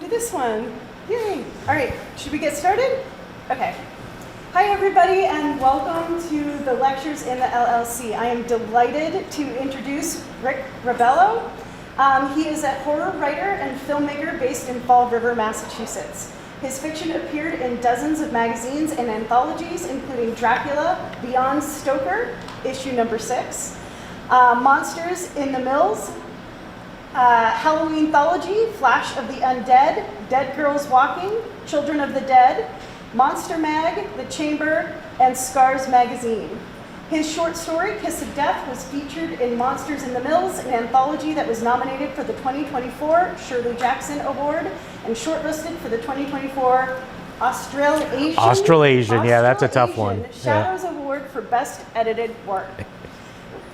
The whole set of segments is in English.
do this one. Yay. All right, should we get started? Okay. Hi everybody and welcome to the Lectures in the LLC. I am delighted to introduce Rick Rebello. He is a horror writer and filmmaker based in Fall River, Massachusetts. His fiction appeared in dozens of magazines and anthologies, including Dracula, Beyond Stoker, issue number 6, Monsters in the Mills, Halloween Anthology, Flash of the Undead, Dead Girls Walking, Children of the Dead, Monster Mag, The Chamber, and Scars Magazine. His short story, Kiss of Death, was featured in Monsters in the Mills, an anthology that was nominated for the 2024 Shirley Jackson Award and shortlisted for the 2024 Australasian, yeah, that's a tough one. Shadows Award for Best Edited Work.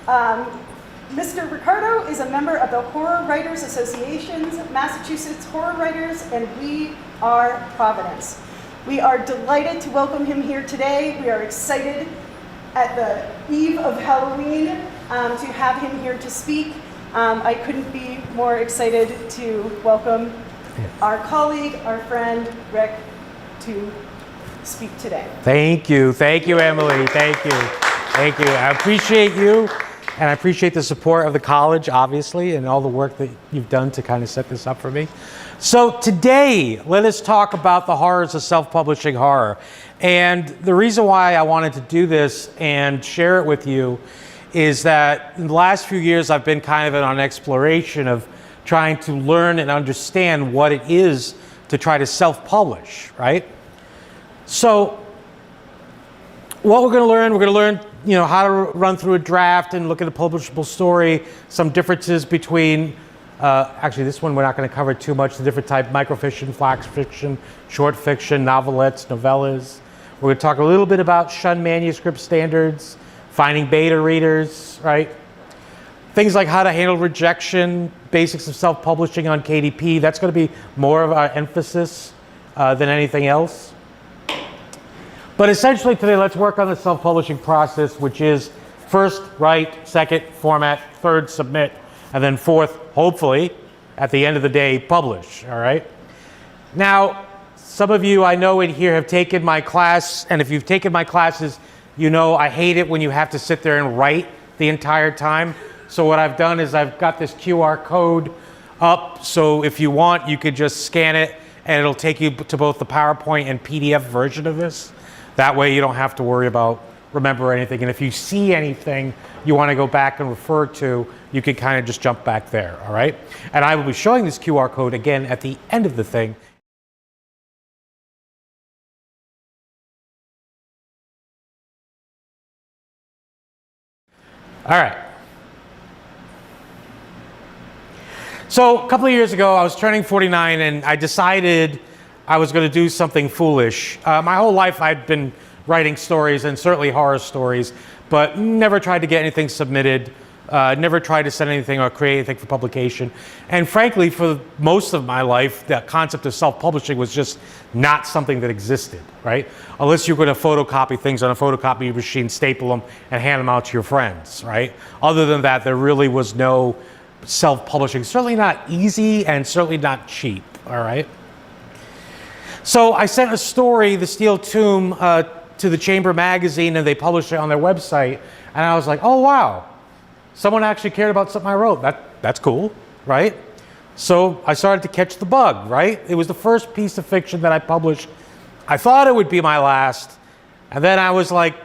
Mr. Ricardo is a member of the Horror Writers Association's Massachusetts Horror Writers, and we are Providence. We are delighted to welcome him here today. We are excited at the eve of Halloween to have him here to speak. I couldn't be more excited to welcome our colleague, our friend, Rick, to speak today. Thank you, Emily, thank you. I appreciate you, and I appreciate the support of the college, obviously, and all the work that you've done to kind of set this up for me. So today, let us talk about the horrors of self-publishing horror. And the reason why I wanted to do this and share it with you is that in the last few years, I've been kind of on an exploration of trying to learn and understand what it is to try to self-publish, right? So what we're going to learn, how to run through a draft and look at a publishable story, some differences between actually, this one we're not going to cover too much, the different type, microfiction, flash fiction, short fiction, novelettes, novellas. We're going to talk a little bit about SHUNN manuscript standards, finding beta readers, right? Things like how to handle rejection, basics of self-publishing on KDP. That's going to be more of our emphasis than anything else. But essentially today, let's work on the self-publishing process, which is first, write, second, format, third, submit, and then fourth, hopefully, at the end of the day, publish, all right? Now, some of you I know in here have taken my class, and if you've taken my classes, you know I hate it when you have to sit there and write the entire time. So what I've done is I've got this QR code up, so if you want, you could just scan it, and it'll take you to both the PowerPoint and PDF version of this. That way you don't have to worry about remember anything, and if you see anything you want to go back and refer to, you can kind of just jump back there, all right? And I will be showing this QR code again at the end of the thing. All right. So a couple of years ago, I was turning 49, and I decided I was going to do something foolish. My whole life, I'd been writing stories, and certainly horror stories, but never tried to get anything submitted, never tried to send anything or create anything for publication. And frankly, for most of my life, the concept of self-publishing was just not something that existed, right? Unless you're going to photocopy things on a photocopy machine, staple them, and hand them out to your friends, right? Other than that, there really was no self-publishing. Certainly not easy, and certainly not cheap, all right? So I sent a story, The Steel Tomb, to the Chamber magazine, and they published it on their website, and I was like, oh wow, someone actually cared about something I wrote. That's cool, right? So I started to catch the bug, right? It was the first piece of fiction that I published. I thought it would be my last, and then I was like,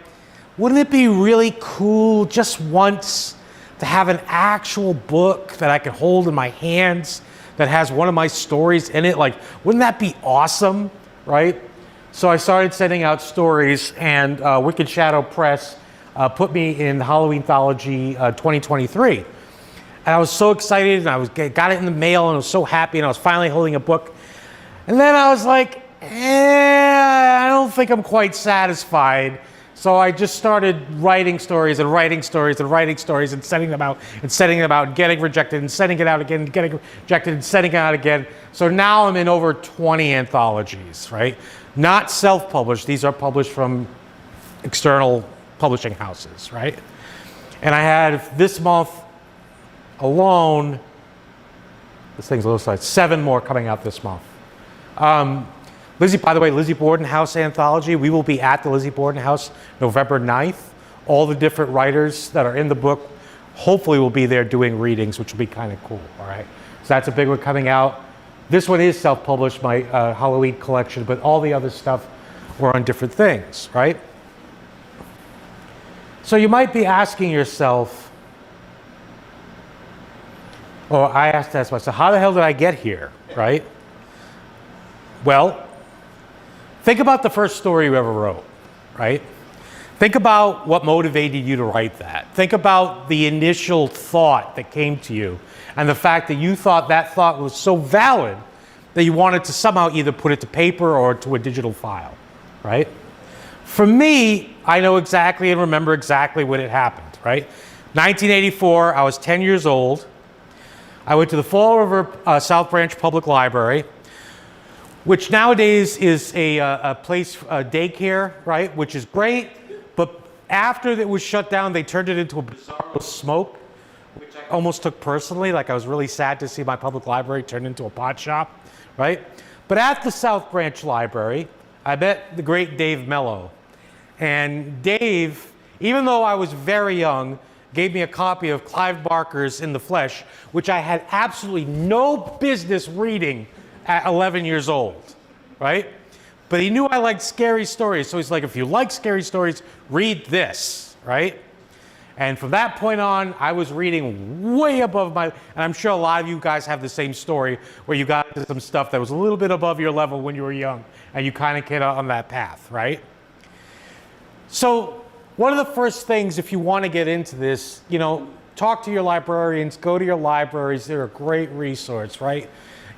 wouldn't it be really cool just once to have an actual book that I could hold in my hands that has one of my stories in it? Like, wouldn't that be awesome, right? So I started sending out stories, and Wicked Shadow Press put me in the Halloween Anthology 2023. And I was so excited, and I got it in the mail, and I was so happy, and I was finally holding a book. And then I was like, I don't think I'm quite satisfied. So I just started writing stories and writing stories and writing stories and sending them out and sending them out and getting rejected and sending it out again and getting rejected and sending it out again. So now I'm in over 20 anthologies, right? Not self-published. These are published from external publishing houses, right? And I had this month alone, this thing's a little slight, 7 more coming out this month. Lizzie, by the way, Lizzie Borden House Anthology, we will be at the Lizzie Borden House November 9th. All the different writers that are in the book hopefully will be there doing readings, which will be kind of cool, all right? So that's a big one coming out. This one is self-published, my Halloween collection, but all the other stuff were on different things, right? So you might be asking yourself, or I have to ask myself, how the hell did I get here, right? Well, think about the first story you ever wrote, right? Think about what motivated you to write that. Think about the initial thought that came to you and the fact that you thought that thought was so valid that you wanted to somehow either put it to paper or to a digital file, right? For me, I know exactly and remember exactly when it happened, right? 1984, I was 10 years old. I went to the Fall River South Branch Public Library, which nowadays is a place, daycare, right? Which is great, but after it was shut down, they turned it into a bizarro smoke, which I almost took personally. Like I was really sad to see my public library turn into a pot shop, right? But at the South Branch Library, I met the great Dave Mello. And Dave, even though I was very young, gave me a copy of Clive Barker's In the Flesh, which I had absolutely no business reading at 11 years old, right? But he knew I liked scary stories, so he's like, if you like scary stories, read this, right? And from that point on, I was reading way above my, and I'm sure a lot of you guys have the same story, where you got into some stuff that was a little bit above your level when you were young, and you kind of get on that path, right? So one of the first things, if you want to get into this, you know, talk to your librarians, go to your libraries. They're a great resource, right?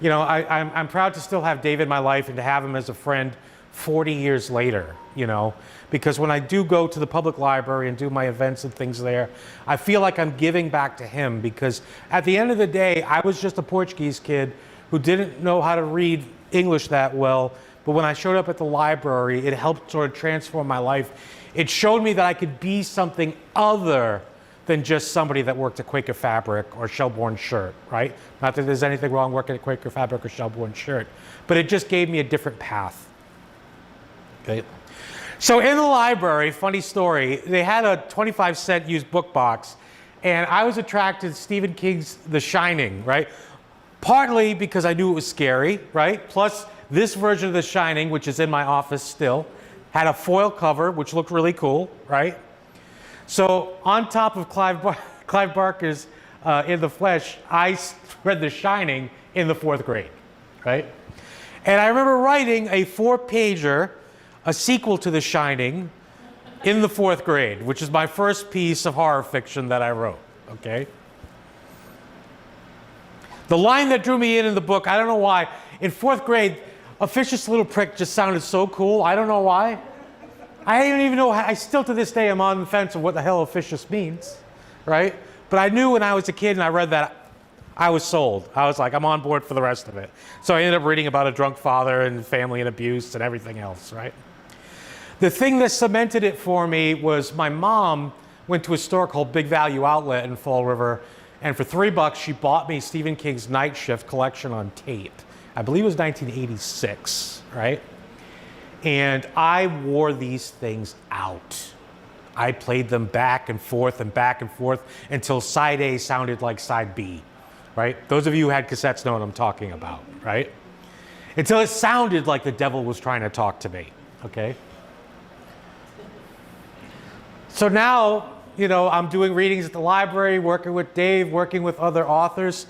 You know, I'm proud to still have Dave in my life and to have him as a friend 40 years later, you know, because when I do go to the public library and do my events and things there, I feel like I'm giving back to him, because at the end of the day, I was just a Portuguese kid who didn't know how to read English that well, but when I showed up at the library, it helped sort of transform my life. It showed me that I could be something other than just somebody that worked at Quaker Fabric or Shelbourne Shirt, right? Not that there's anything wrong working at Quaker Fabric or Shelbourne Shirt, but it just gave me a different path, okay? So in the library, funny story, they had a 25-cent used book box, and I was attracted to Stephen King's The Shining, right? Partly because I knew it was scary, right? Plus, this version of The Shining, which is in my office still, had a foil cover, which looked really cool, right? So on top of Clive Barker's In the Flesh, I read The Shining in the 4th grade, right? And I remember writing a 4-pager, a sequel to The Shining, in the 4th grade, which is my first piece of horror fiction that I wrote, okay? The line that drew me in the book, I don't know why, in 4th grade, officious little prick just sounded so cool. I don't know why. I don't even know, I still to this day am on the fence of what the hell officious means, right? But I knew when I was a kid and I read that, I was sold. I was like, I'm on board for the rest of it. So I ended up reading about a drunk father and family and abuse and everything else, right? The thing that cemented it for me was my mom went to a store called Big Value Outlet in Fall River, and for $3 she bought me Stephen King's Night Shift collection on tape. I believe it was 1986, right? And I wore these things out. I played them back and forth until side A sounded like side B, right? Those of you who had cassettes know what I'm talking about, right? Until it sounded like the devil was trying to talk to me, okay? So now, you know, I'm doing readings at the library, working with Dave, working with other authors,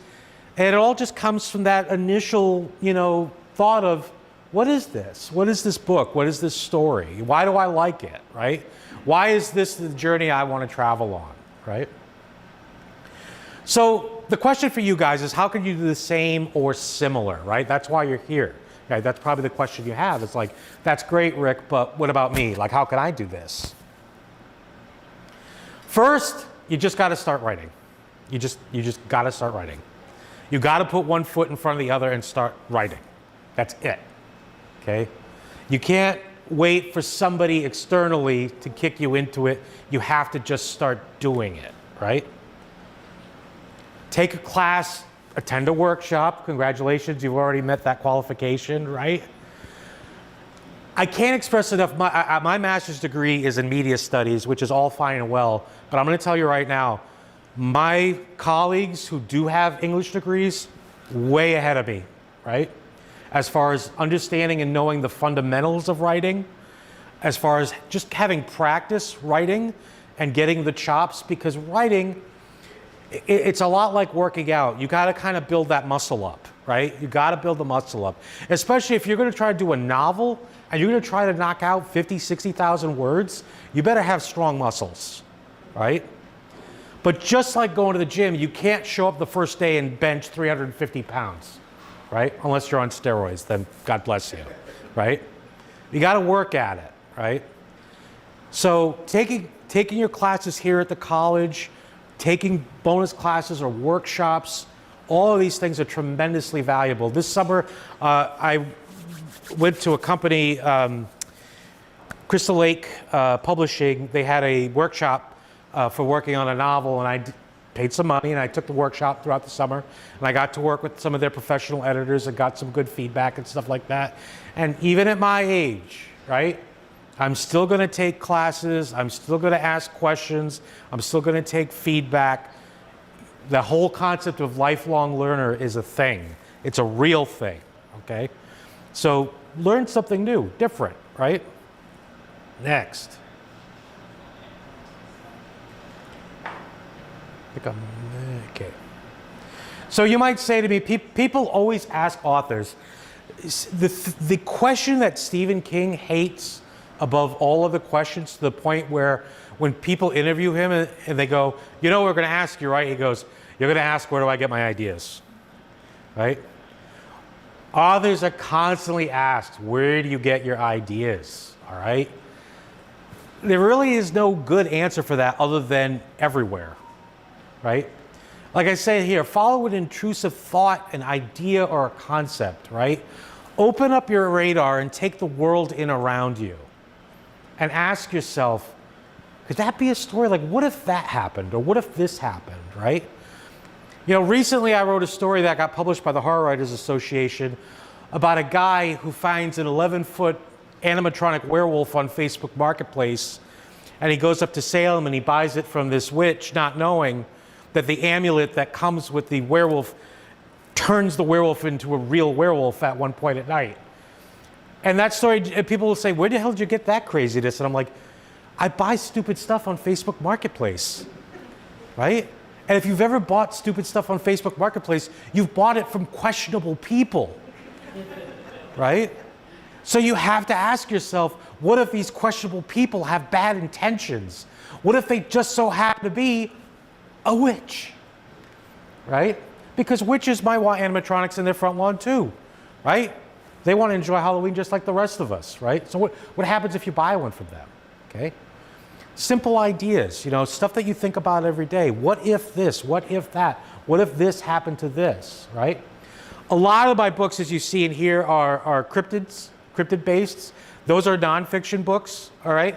and it all just comes from that initial, you know, thought of, what is this? What is this book? What is this story? Why do I like it, right? Why is this the journey I want to travel on, right? So the question for you guys is, how can you do the same or similar, right? That's why you're here, right? That's probably the question you have. It's like, that's great, Rick, but what about me? Like, how can I do this? First, you just got to start writing. You just got to start writing. You got to put one foot in front of the other and start writing. That's it. Okay? You can't wait for somebody externally to kick you into it. You have to just start doing it, right? Take a class attend a workshop. Congratulations, you've already met that qualification, right? I can't express enough, my master's degree is in media studies, which is all fine and well, but I'm gonna tell you right now, my colleagues who do have English degrees, way ahead of me, right? As far as understanding and knowing the fundamentals of writing, as far as just having practice writing and getting the chops, because writing, it's a lot like working out. You gotta kind of build that muscle up, right? You gotta build the muscle up. Especially if you're gonna try to do a novel and you're gonna try to knock out 50, 60,000 words, you better have strong muscles, right? But just like going to the gym, you can't show up the first day and bench 350 pounds, right? Unless you're on steroids, then God bless you, right? You gotta work at it, right? So taking your classes here at the college, taking bonus classes or workshops, all of these things are tremendously valuable. This summer, I went to a company, Crystal Lake Publishing. They had a workshop for working on a novel, and I paid some money, and I took the workshop throughout the summer, and I got to work with some of their professional editors and got some good feedback and stuff like that. And even at my age, right, I'm still going to take classes, I'm still going to ask questions, I'm still going to take feedback. The whole concept of lifelong learner is a thing. It's a real thing, okay? So learn something new, different, right? Next. Okay. So you might say to me, people always ask authors, the question that Stephen King hates above all other questions, to the point where when people interview him and they go, you know, we're going to ask you, right? He goes, you're going to ask, where do I get my ideas? Right? Authors are constantly asked, where do you get your ideas? All right? There really is no good answer for that other than everywhere, right? Like I say here, follow an intrusive thought, an idea, or a concept, right? Open up your radar and take the world in around you and ask yourself, could that be a story? Like, what if that happened? Or what if this happened, right? You know, recently I wrote a story that got published by the Horror Writers Association about a guy who finds an 11-foot animatronic werewolf on Facebook Marketplace, and he goes up to Salem and he buys it from this witch, not knowing that the amulet that comes with the werewolf turns the werewolf into a real werewolf at one point at night. And that story, people will say, where the hell did you get that craziness? And I'm like, I buy stupid stuff on Facebook Marketplace, right? And if you've ever bought stupid stuff on Facebook Marketplace, you've bought it from questionable people, right? So you have to ask yourself, what if these questionable people have bad intentions? What if they just so happen to be a witch, right? Because witches might want animatronics in their front lawn too, right? They want to enjoy Halloween just like the rest of us, right? So what happens if you buy one from them, okay? Simple ideas, you know, stuff that you think about every day. What if this? What if that? What if this happened to this, right? A lot of my books, as you see in here, are cryptid-based. Those are nonfiction books, all right?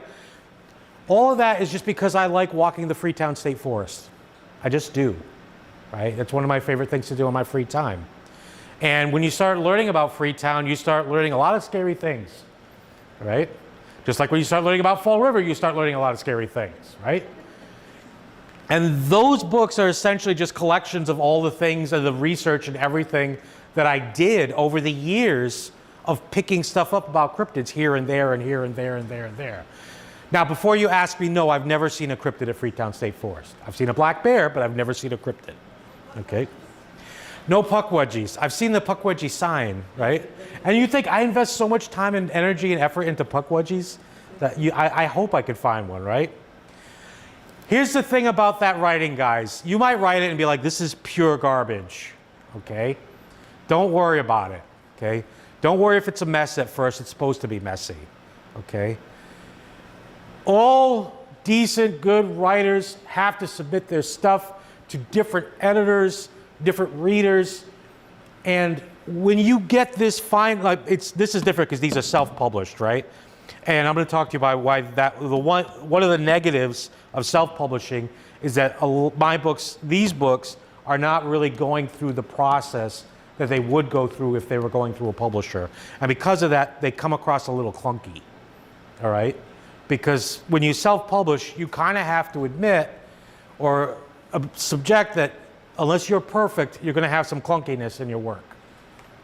All of that is just because I like walking the Freetown State Forest. I just do, right? That's one of my favorite things to do in my free time. And when you start learning about Freetown, you start learning a lot of scary things, right? Just like when you start learning about Fall River, you start learning a lot of scary things, right? And those books are essentially just collections of all the things and the research and everything that I did over the years of picking stuff up about cryptids here and there and here and there and there and there. Now, before you ask me, no, I've never seen a cryptid at Freetown State Forest. I've seen a black bear, but I've never seen a cryptid, okay? No puckwudgies. I've seen the puckwudgie sign, right? And you think I invest so much time and energy and effort into puckwudgies that I hope I could find one, right? Here's the thing about that writing, guys. You might write it and be like, this is pure garbage, okay? Don't worry about it, okay? Don't worry if it's a mess at first. It's supposed to be messy, okay? All decent, good writers have to submit their stuff to different editors, different readers, and when you get this fine, like this is different because these are self-published, right? And I'm going to talk to you about why that one of the negatives of self-publishing is that my books, these books, are not really going through the process that they would go through if they were going through a publisher. And because of that, they come across a little clunky, all right? Because when you self-publish, you kind of have to admit or subject that unless you're perfect, you're going to have some clunkiness in your work,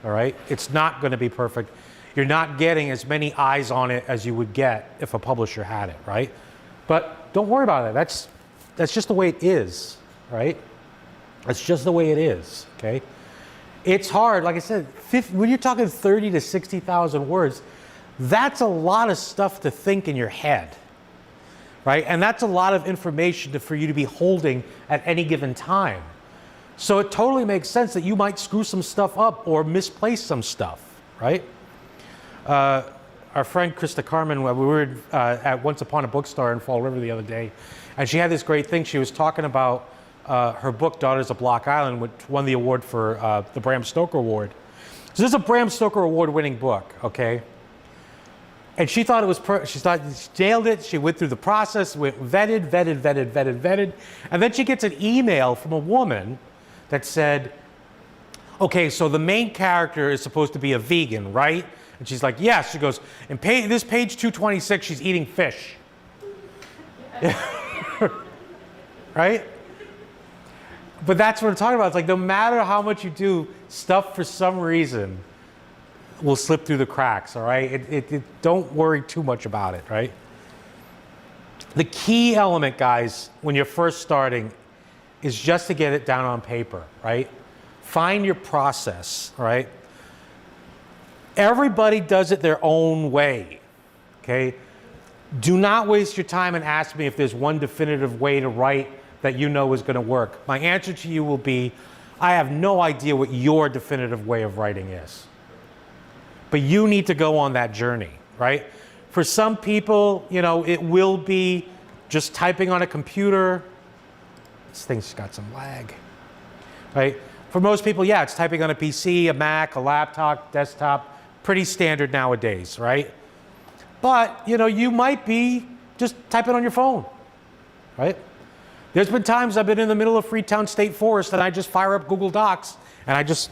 all right? It's not going to be perfect. You're not getting as many eyes on it as you would get if a publisher had it, right? But don't worry about it. That's just the way it is, right? That's just the way it is, okay? It's hard, like I said, when you're talking 30 to 60,000 words, that's a lot of stuff to think in your head, right? And that's a lot of information for you to be holding at any given time. So it totally makes sense that you might screw some stuff up or misplace some stuff, right? Our friend Krista Carmen, we were at Once Upon a Bookstore in Fall River the other day, and she had this great thing. She was talking about her book, Daughters of Block Island, which won the award for the Bram Stoker Award. So this is a Bram Stoker Award-winning book, okay? And she thought it was, she thought she nailed it. She went through the process, vetted, and then she gets an email from a woman that said, okay, so the main character is supposed to be a vegan, right? And she's like, yes. She goes, in this page 226, she's eating fish. Right? But that's what I'm talking about. It's like no matter how much you do, stuff for some reason will slip through the cracks, all right? Don't worry too much about it, right? The key element, guys, when you're first starting is just to get it down on paper, right? Find your process, right? Everybody does it their own way, okay? Do not waste your time and ask me if there's one definitive way to write that you know is going to work. My answer to you will be, I have no idea what your definitive way of writing is. But you need to go on that journey, right? For some people, you know, it will be just typing on a computer. This thing's got some lag, right? For most people, yeah, it's typing on a PC, a Mac, a laptop, desktop, pretty standard nowadays, right? But, you know, you might be just typing on your phone, right? There's been times I've been in the middle of Freetown State Forest and I just fire up Google Docs and I just...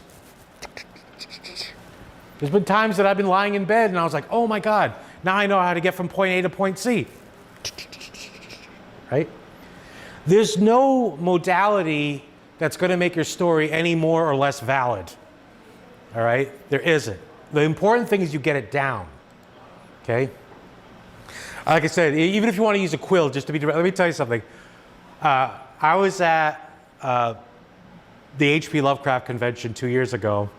There's been times that I've been lying in bed and I was like, oh my God, now I know how to get from point A to point C, right? There's no modality that's going to make your story any more or less valid, all right? There isn't. The important thing is you get it down, okay? Like I said, even if you want to use a quill, just to be direct, let me tell you something. I was at the H.P. Lovecraft convention 2 years ago,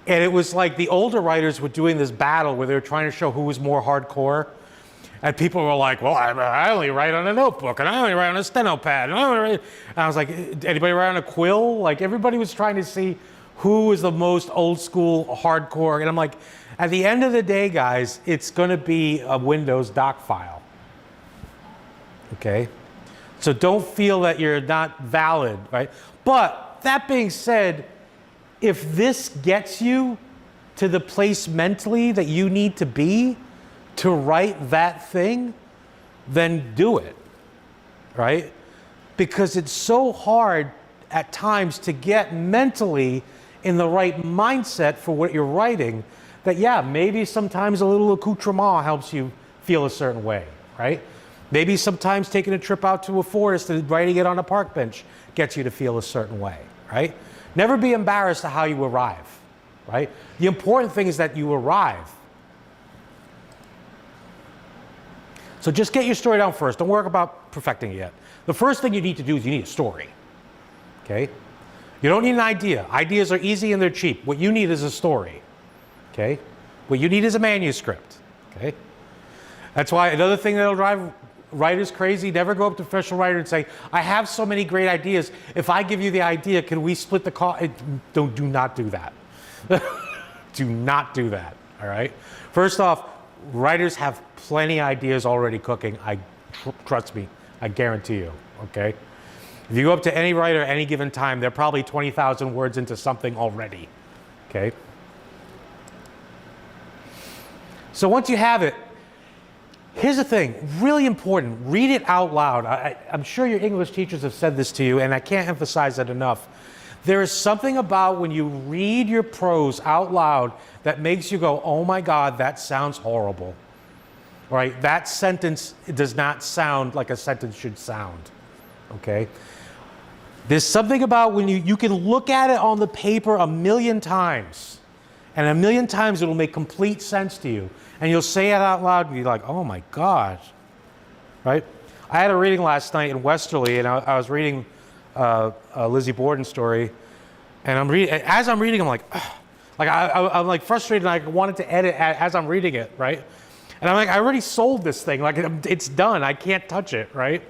and it was like the older writers were doing this battle where they were trying to show who was more hardcore. And people were like, well, I only write on a notebook, and I only write on a steno pad. And I was like, anybody write on a quill? Like, everybody was trying to see who was the most old school hardcore. And I'm like, at the end of the day, guys, it's going to be a Windows doc file. Okay? So don't feel that you're not valid, right? But that being said, if this gets you to the place mentally that you need to be to write that thing, then do it, right? Because it's so hard at times to get mentally in the right mindset for what you're writing that, yeah, maybe sometimes a little accoutrement helps you feel a certain way, right? Maybe sometimes taking a trip out to a forest and writing it on a park bench gets you to feel a certain way, right? Never be embarrassed at how you arrive, right? The important thing is that you arrive. So just get your story down first. Don't worry about perfecting it yet. The first thing you need to do is you need a story, okay? You don't need an idea. Ideas are easy and they're cheap. What you need is a story, okay? What you need is a manuscript, okay? That's why another thing that'll drive writers crazy, never go up to a professional writer and say, I have so many great ideas. If I give you the idea, can we split the cost? Do not do that. Do not do that, all right? First off, writers have plenty of ideas already cooking. Trust me, I guarantee you, okay? If you go up to any writer at any given time, they're probably 20,000 words into something already, okay? So once you have it, Here's the thing, really important, read it out loud. I'm sure your English teachers have said this to you, and I can't emphasize that enough. There is something about when you read your prose out loud that makes you go, oh my God, that sounds horrible. Right? That sentence does not sound like a sentence should sound. Okay? There's something about when you can look at it on the paper a million times, and a million times it'll make complete sense to you. And you'll say it out loud and you're like, oh my God. Right? I had a reading last night in Westerly, and I was reading a Lizzie Borden story, and as I'm reading, I'm like, ugh. I'm like frustrated, and I wanted to edit as I'm reading it, right? And I'm like, I already sold this thing, like it's done, I can't touch it, right?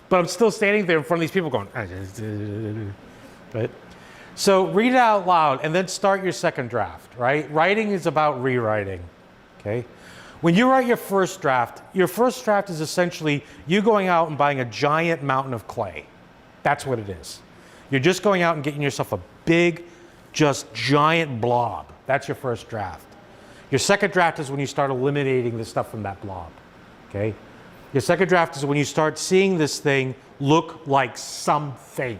But I'm still standing there in front of these people going, right? So read it out loud and then start your second draft, right? Writing is about rewriting, okay? When you write your first draft is essentially you going out and buying a giant mountain of clay. That's what it is. You're just going out and getting yourself a big, just giant blob. That's your first draft. Your second draft is when you start eliminating the stuff from that blob, okay? Your second draft is when you start seeing this thing look like something,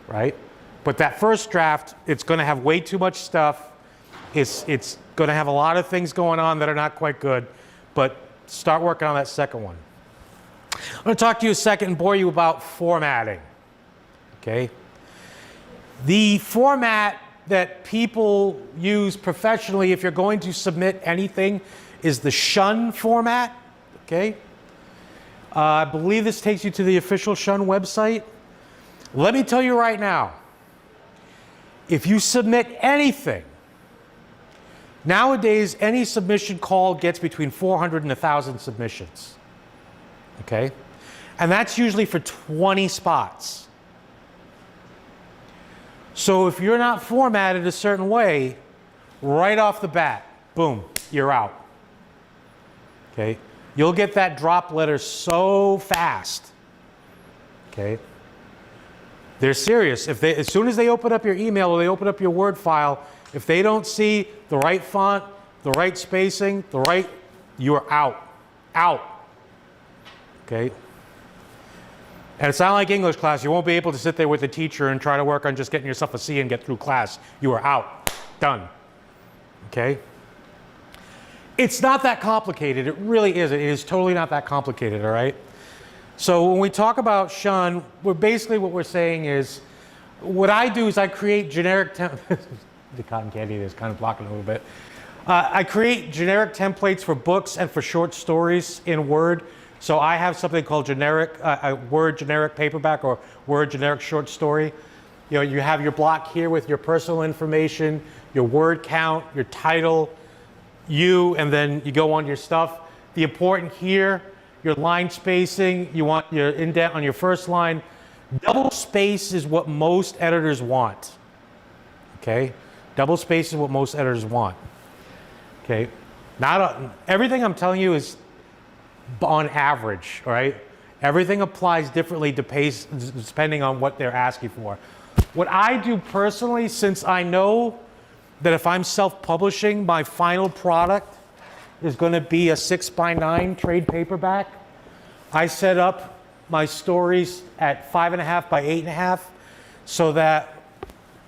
right? But that first draft, it's going to have way too much stuff. It's going to have a lot of things going on that are not quite good, but start working on that second one. I'm going to talk to you a second and bore you about formatting, okay? The format that people use professionally if you're going to submit anything is the SHUNN format, okay? I believe this takes you to the official SHUNN website. Let me tell you right now, if you submit anything, nowadays any submission call gets between 400 and 1,000 submissions, okay? And that's usually for 20 spots. So if you're not formatted a certain way, right off the bat, boom, you're out. Okay? You'll get that drop letter so fast. Okay? They're serious. As soon as they open up your email or they open up your Word file, if they don't see the right font, the right spacing, you're out. Out. Okay? And it's not like English class. You won't be able to sit there with the teacher and try to work on just getting yourself a C and get through class. You are out. Done. Okay? It's not that complicated. It really isn't. It is totally not that complicated, all right? So when we talk about SHUNN, what we're saying is, what I do is I create generic the cotton candy is kind of blocking a little bit. I create generic templates for books and for short stories in Word. So I have something called Word generic paperback or Word generic short story. You know, you have your block here with your personal information, your word count, your title, and then you go on your stuff. The important here, your line spacing, you want your indent on your first line. Double space is what most editors want. Okay? Double space is what most editors want. Okay? Everything I'm telling you is on average, all right? Everything applies differently depending on what they're asking for. What I do personally, since I know that if I'm self-publishing, my final product is going to be a 6x9 trade paperback, I set up my stories at 5.5 by 8.5 so that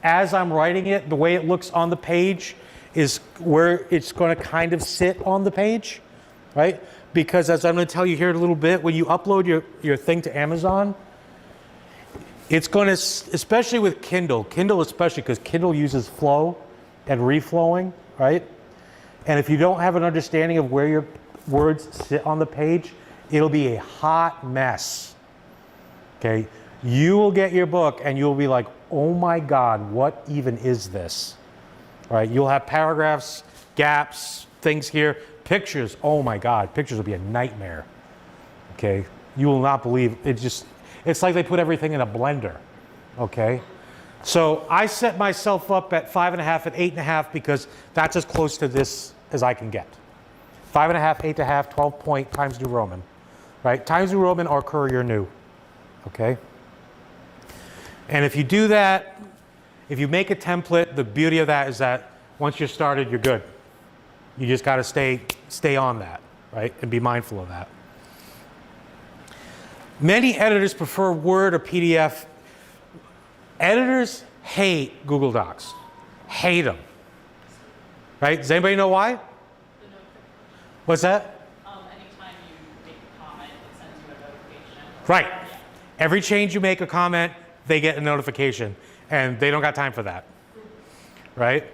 as I'm writing it, the way it looks on the page is where it's going to kind of sit on the page, right? Because as I'm going to tell you here in a little bit, when you upload your thing to Amazon, it's going to, especially with Kindle especially, because Kindle uses flow and reflowing, right? And if you don't have an understanding of where your words sit on the page, it'll be a hot mess, okay? You will get your book and you'll be like, oh my God, what even is this? All right, you'll have paragraphs, gaps, things here. Pictures, oh my God, pictures will be a nightmare, okay? You will not believe, it's like they put everything in a blender, okay? So I set myself up at 5.5 and 8.5 because that's as close to this as I can get. 5.5, 8.5, 12 point, Times New Roman, right? Times New Roman or Courier New, okay? And if you do that, if you make a template, the beauty of that is that once you're started, you're good. You just got to stay on that, right? And be mindful of that. Many editors prefer Word or PDF. Editors hate Google Docs. Hate them. Right? Does anybody know why? What's that? Anytime you make a comment, it sends you a notification. Right. Every change you make a comment, they get a notification. And they don't got time for that. Right?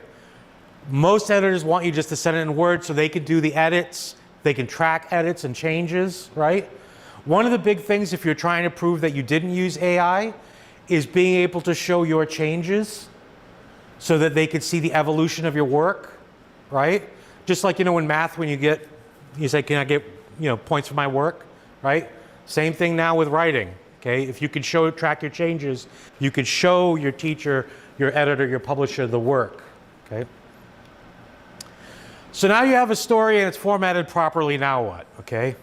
Most editors want you just to send it in Word so they can do the edits. They can track edits and changes, right? One of the big things if you're trying to prove that you didn't use AI is being able to show your changes so that they could see the evolution of your work, right? Just like, in math when you say, can I get, points for my work, right? Same thing now with writing, okay? If you can track your changes, you can show your teacher, your editor, your publisher the work, okay? So now you have a story and it's formatted properly, now what, okay?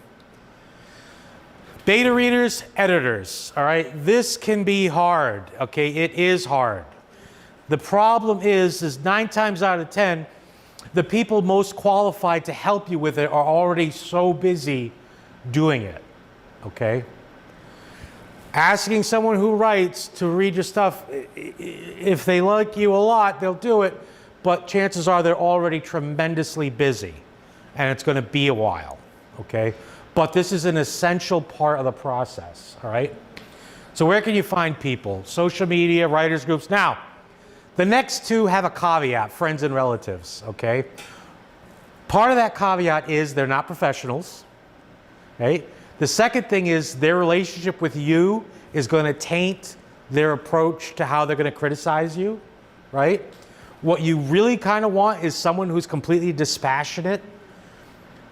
Beta readers, editors, all right? This can be hard, okay? It is hard. The problem is 9 times out of 10, the people most qualified to help you with it are already so busy doing it, okay? Asking someone who writes to read your stuff, if they like you a lot, they'll do it, but chances are they're already tremendously busy, and it's going to be a while, okay? But this is an essential part of the process, all right? So where can you find people? Social media, writers groups. Now, the next two have a caveat, friends and relatives, okay? Part of that caveat is they're not professionals, right? The second thing is their relationship with you is going to taint their approach to how they're going to criticize you, right? What you really kind of want is someone who's completely dispassionate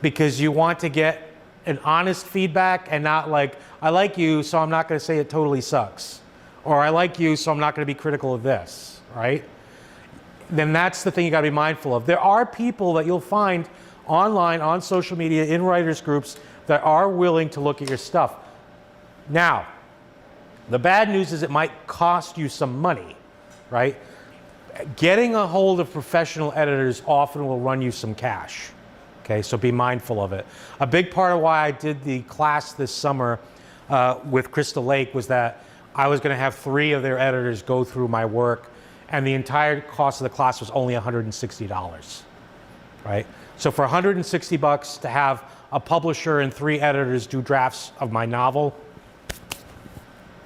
because you want to get an honest feedback and not like, I like you, so I'm not going to say it totally sucks. Or I like you, so I'm not going to be critical of this, right? Then that's the thing you got to be mindful of. There are people that you'll find online, on social media, in writers groups that are willing to look at your stuff. Now, the bad news is it might cost you some money, right? Getting a hold of professional editors often will run you some cash. Okay, so be mindful of it. A big part of why I did the class this summer with Crystal Lake was that I was going to have 3 of their editors go through my work, and the entire cost of the class was only $160, right? So for $160 to have a publisher and 3 editors do drafts of my novel,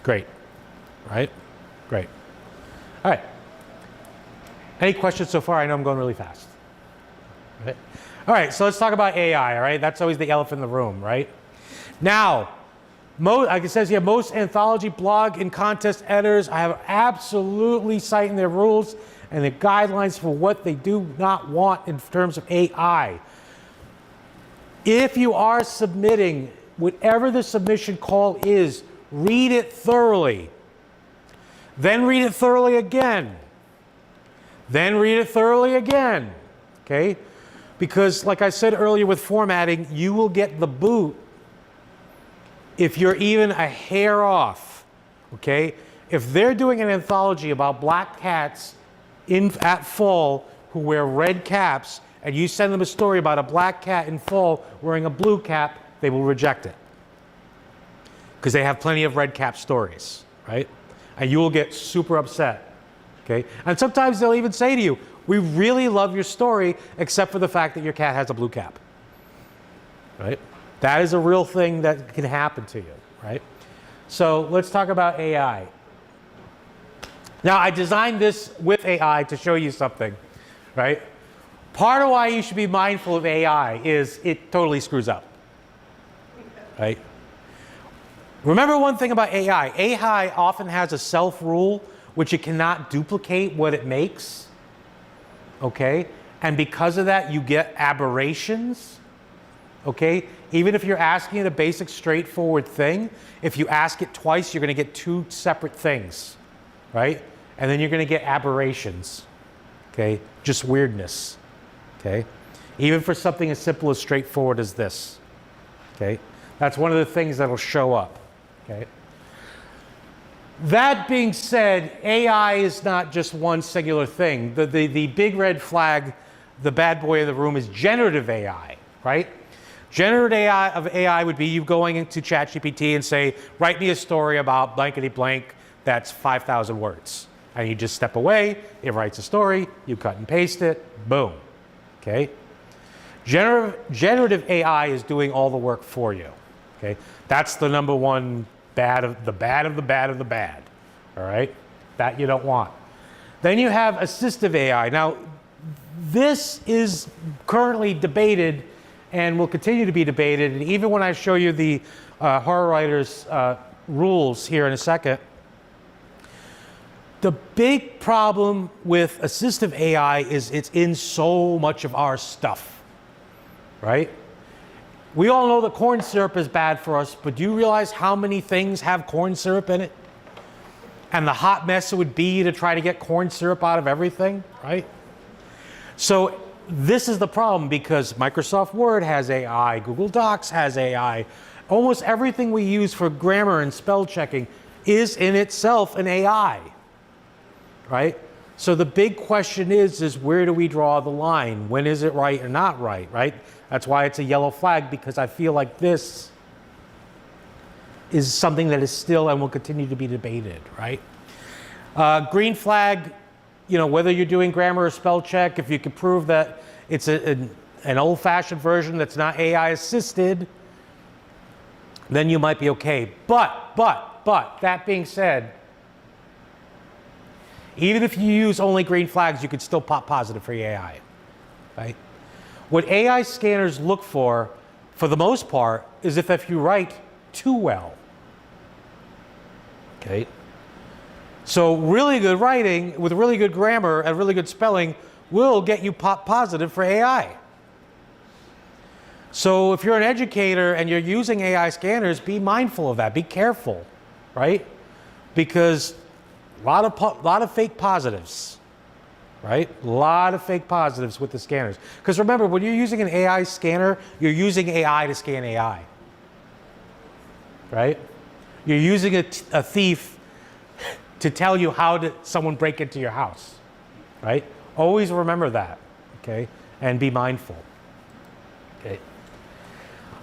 great, right? Great. All right. Any questions so far? I know I'm going really fast. Right? All right, so let's talk about AI, all right? That's always the elephant in the room, right? Now, like it says here, most anthology blog and contest editors have absolutely citing their rules and the guidelines for what they do not want in terms of AI. If you are submitting, whatever the submission call is, read it thoroughly. Then read it thoroughly again. Then read it thoroughly again, okay? Because like I said earlier with formatting, you will get the boot if you're even a hair off, okay? If they're doing an anthology about black cats at fall who wear red caps, and you send them a story about a black cat in fall wearing a blue cap, they will reject it. Because they have plenty of red cap stories, right? And you will get super upset, okay? And sometimes they'll even say to you, we really love your story, except for the fact that your cat has a blue cap, right? That is a real thing that can happen to you, right? So let's talk about AI. Now, I designed this with AI to show you something, right? Part of why you should be mindful of AI is it totally screws up, right? Remember one thing about AI. AI often has a self-rule, which it cannot duplicate what it makes. Okay, and because of that, you get aberrations, okay? Even if you're asking it a basic, straightforward thing, if you ask it twice, you're gonna get 2 separate things, right? And then you're gonna get aberrations, okay? Just weirdness, okay? Even for something as simple as straightforward as this, okay? That's one of the things that'll show up, okay? That being said, AI is not just one singular thing. The big red flag, the bad boy in the room, is generative AI, right? Generative AI would be you going into ChatGPT and say, write me a story about blankety blank that's 5,000 words. And you just step away, it writes a story, you cut and paste it, boom. Okay? Generative AI is doing all the work for you. Okay? That's the number one bad of the bad of the bad of the bad. All right? That you don't want. Then you have assistive AI. Now, this is currently debated and will continue to be debated. And even when I show you the horror writers' rules here in a second, the big problem with assistive AI is it's in so much of our stuff, right? We all know that corn syrup is bad for us, but do you realize how many things have corn syrup in it? And the hot mess it would be to try to get corn syrup out of everything, right? So this is the problem because Microsoft Word has AI, Google Docs has AI. Almost everything we use for grammar and spell checking is in itself an AI, right? So the big question is where do we draw the line? When is it right or not right, right? That's why it's a yellow flag, because I feel like this is something that is still and will continue to be debated, right? Green flag, you know, whether you're doing grammar or spell check, if you can prove that it's an old-fashioned version that's not AI assisted, then you might be okay. But, that being said, even if you use only green flags, you could still pop positive for AI, right? What AI scanners look for the most part, is if you write too well, okay? So really good writing with really good grammar and really good spelling will get you pop positive for AI. So if you're an educator and you're using AI scanners, be mindful of that. Be careful, right? Because a lot of fake positives, right? A lot of fake positives with the scanners. Because remember, when you're using an AI scanner, you're using AI to scan AI, right? You're using a thief to tell you how did someone break into your house, right? Always remember that, okay? And be mindful, okay?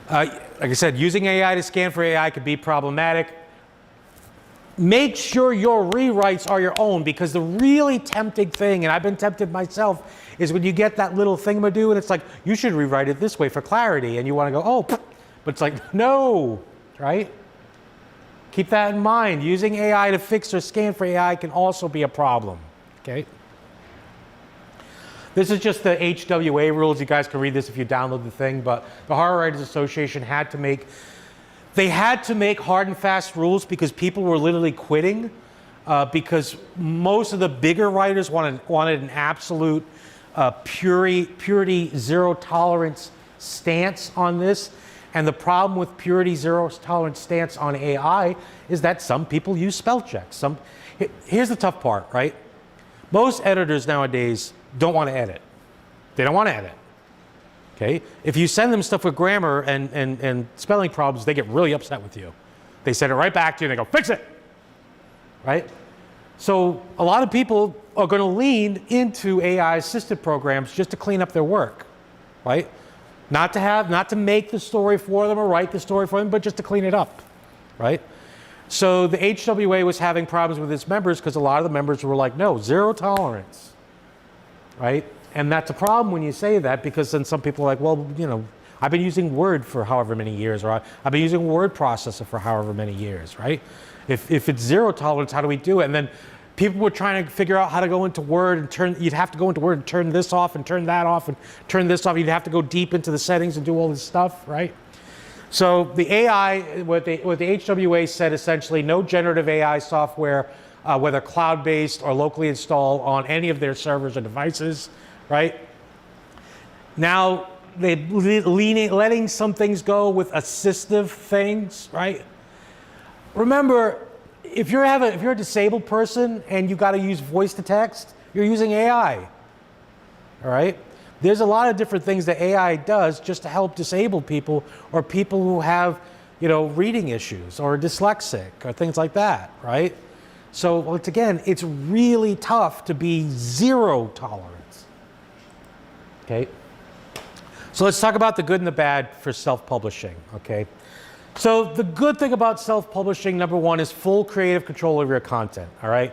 Like I said, using AI to scan for AI could be problematic. Make sure your rewrites are your own, because the really tempting thing, and I've been tempted myself, is when you get that little thingamadoo and it's like, you should rewrite it this way for clarity, and you want to go, oh, but it's like, no, right? Keep that in mind. Using AI to fix or scan for AI can also be a problem, okay? This is just the HWA rules. You guys can read this if you download the thing, but the Horror Writers Association had to make hard and fast rules because people were literally quitting because most of the bigger writers wanted an absolute purity, zero tolerance stance on this. And the problem with purity, zero tolerance stance on AI is that some people use spell checks. Here's the tough part, right? Most editors nowadays don't want to edit. They don't want to edit. Okay? If you send them stuff with grammar and spelling problems, they get really upset with you. They send it right back to you and they go, fix it! Right? So a lot of people are going to lean into AI-assisted programs just to clean up their work, right? Not to make the story for them or write the story for them, but just to clean it up, right? So the HWA was having problems with its members because a lot of the members were like, no, zero tolerance, right? And that's a problem when you say that, because then some people are like, well, you know, I've been using Word for however many years, or I've been using word processor for however many years, right? If it's zero tolerance, how do we do it? And then people were trying to figure out how to go into Word and you'd have to go into Word and turn this off and turn that off and turn this off. You'd have to go deep into the settings and do all this stuff, right? So the AI, what the HWA said essentially, no generative AI software, whether cloud-based or locally installed on any of their servers or devices, right? Now, they're letting some things go with assistive things, right? Remember, if you're a disabled person and you got to use voice to text, you're using AI, all right? There's a lot of different things that AI does just to help disabled people or people who have, you know, reading issues or dyslexic or things like that, right? So once again, it's really tough to be zero tolerance, okay? So let's talk about the good and the bad for self-publishing, okay? So the good thing about self-publishing, number one, is full creative control over your content, all right?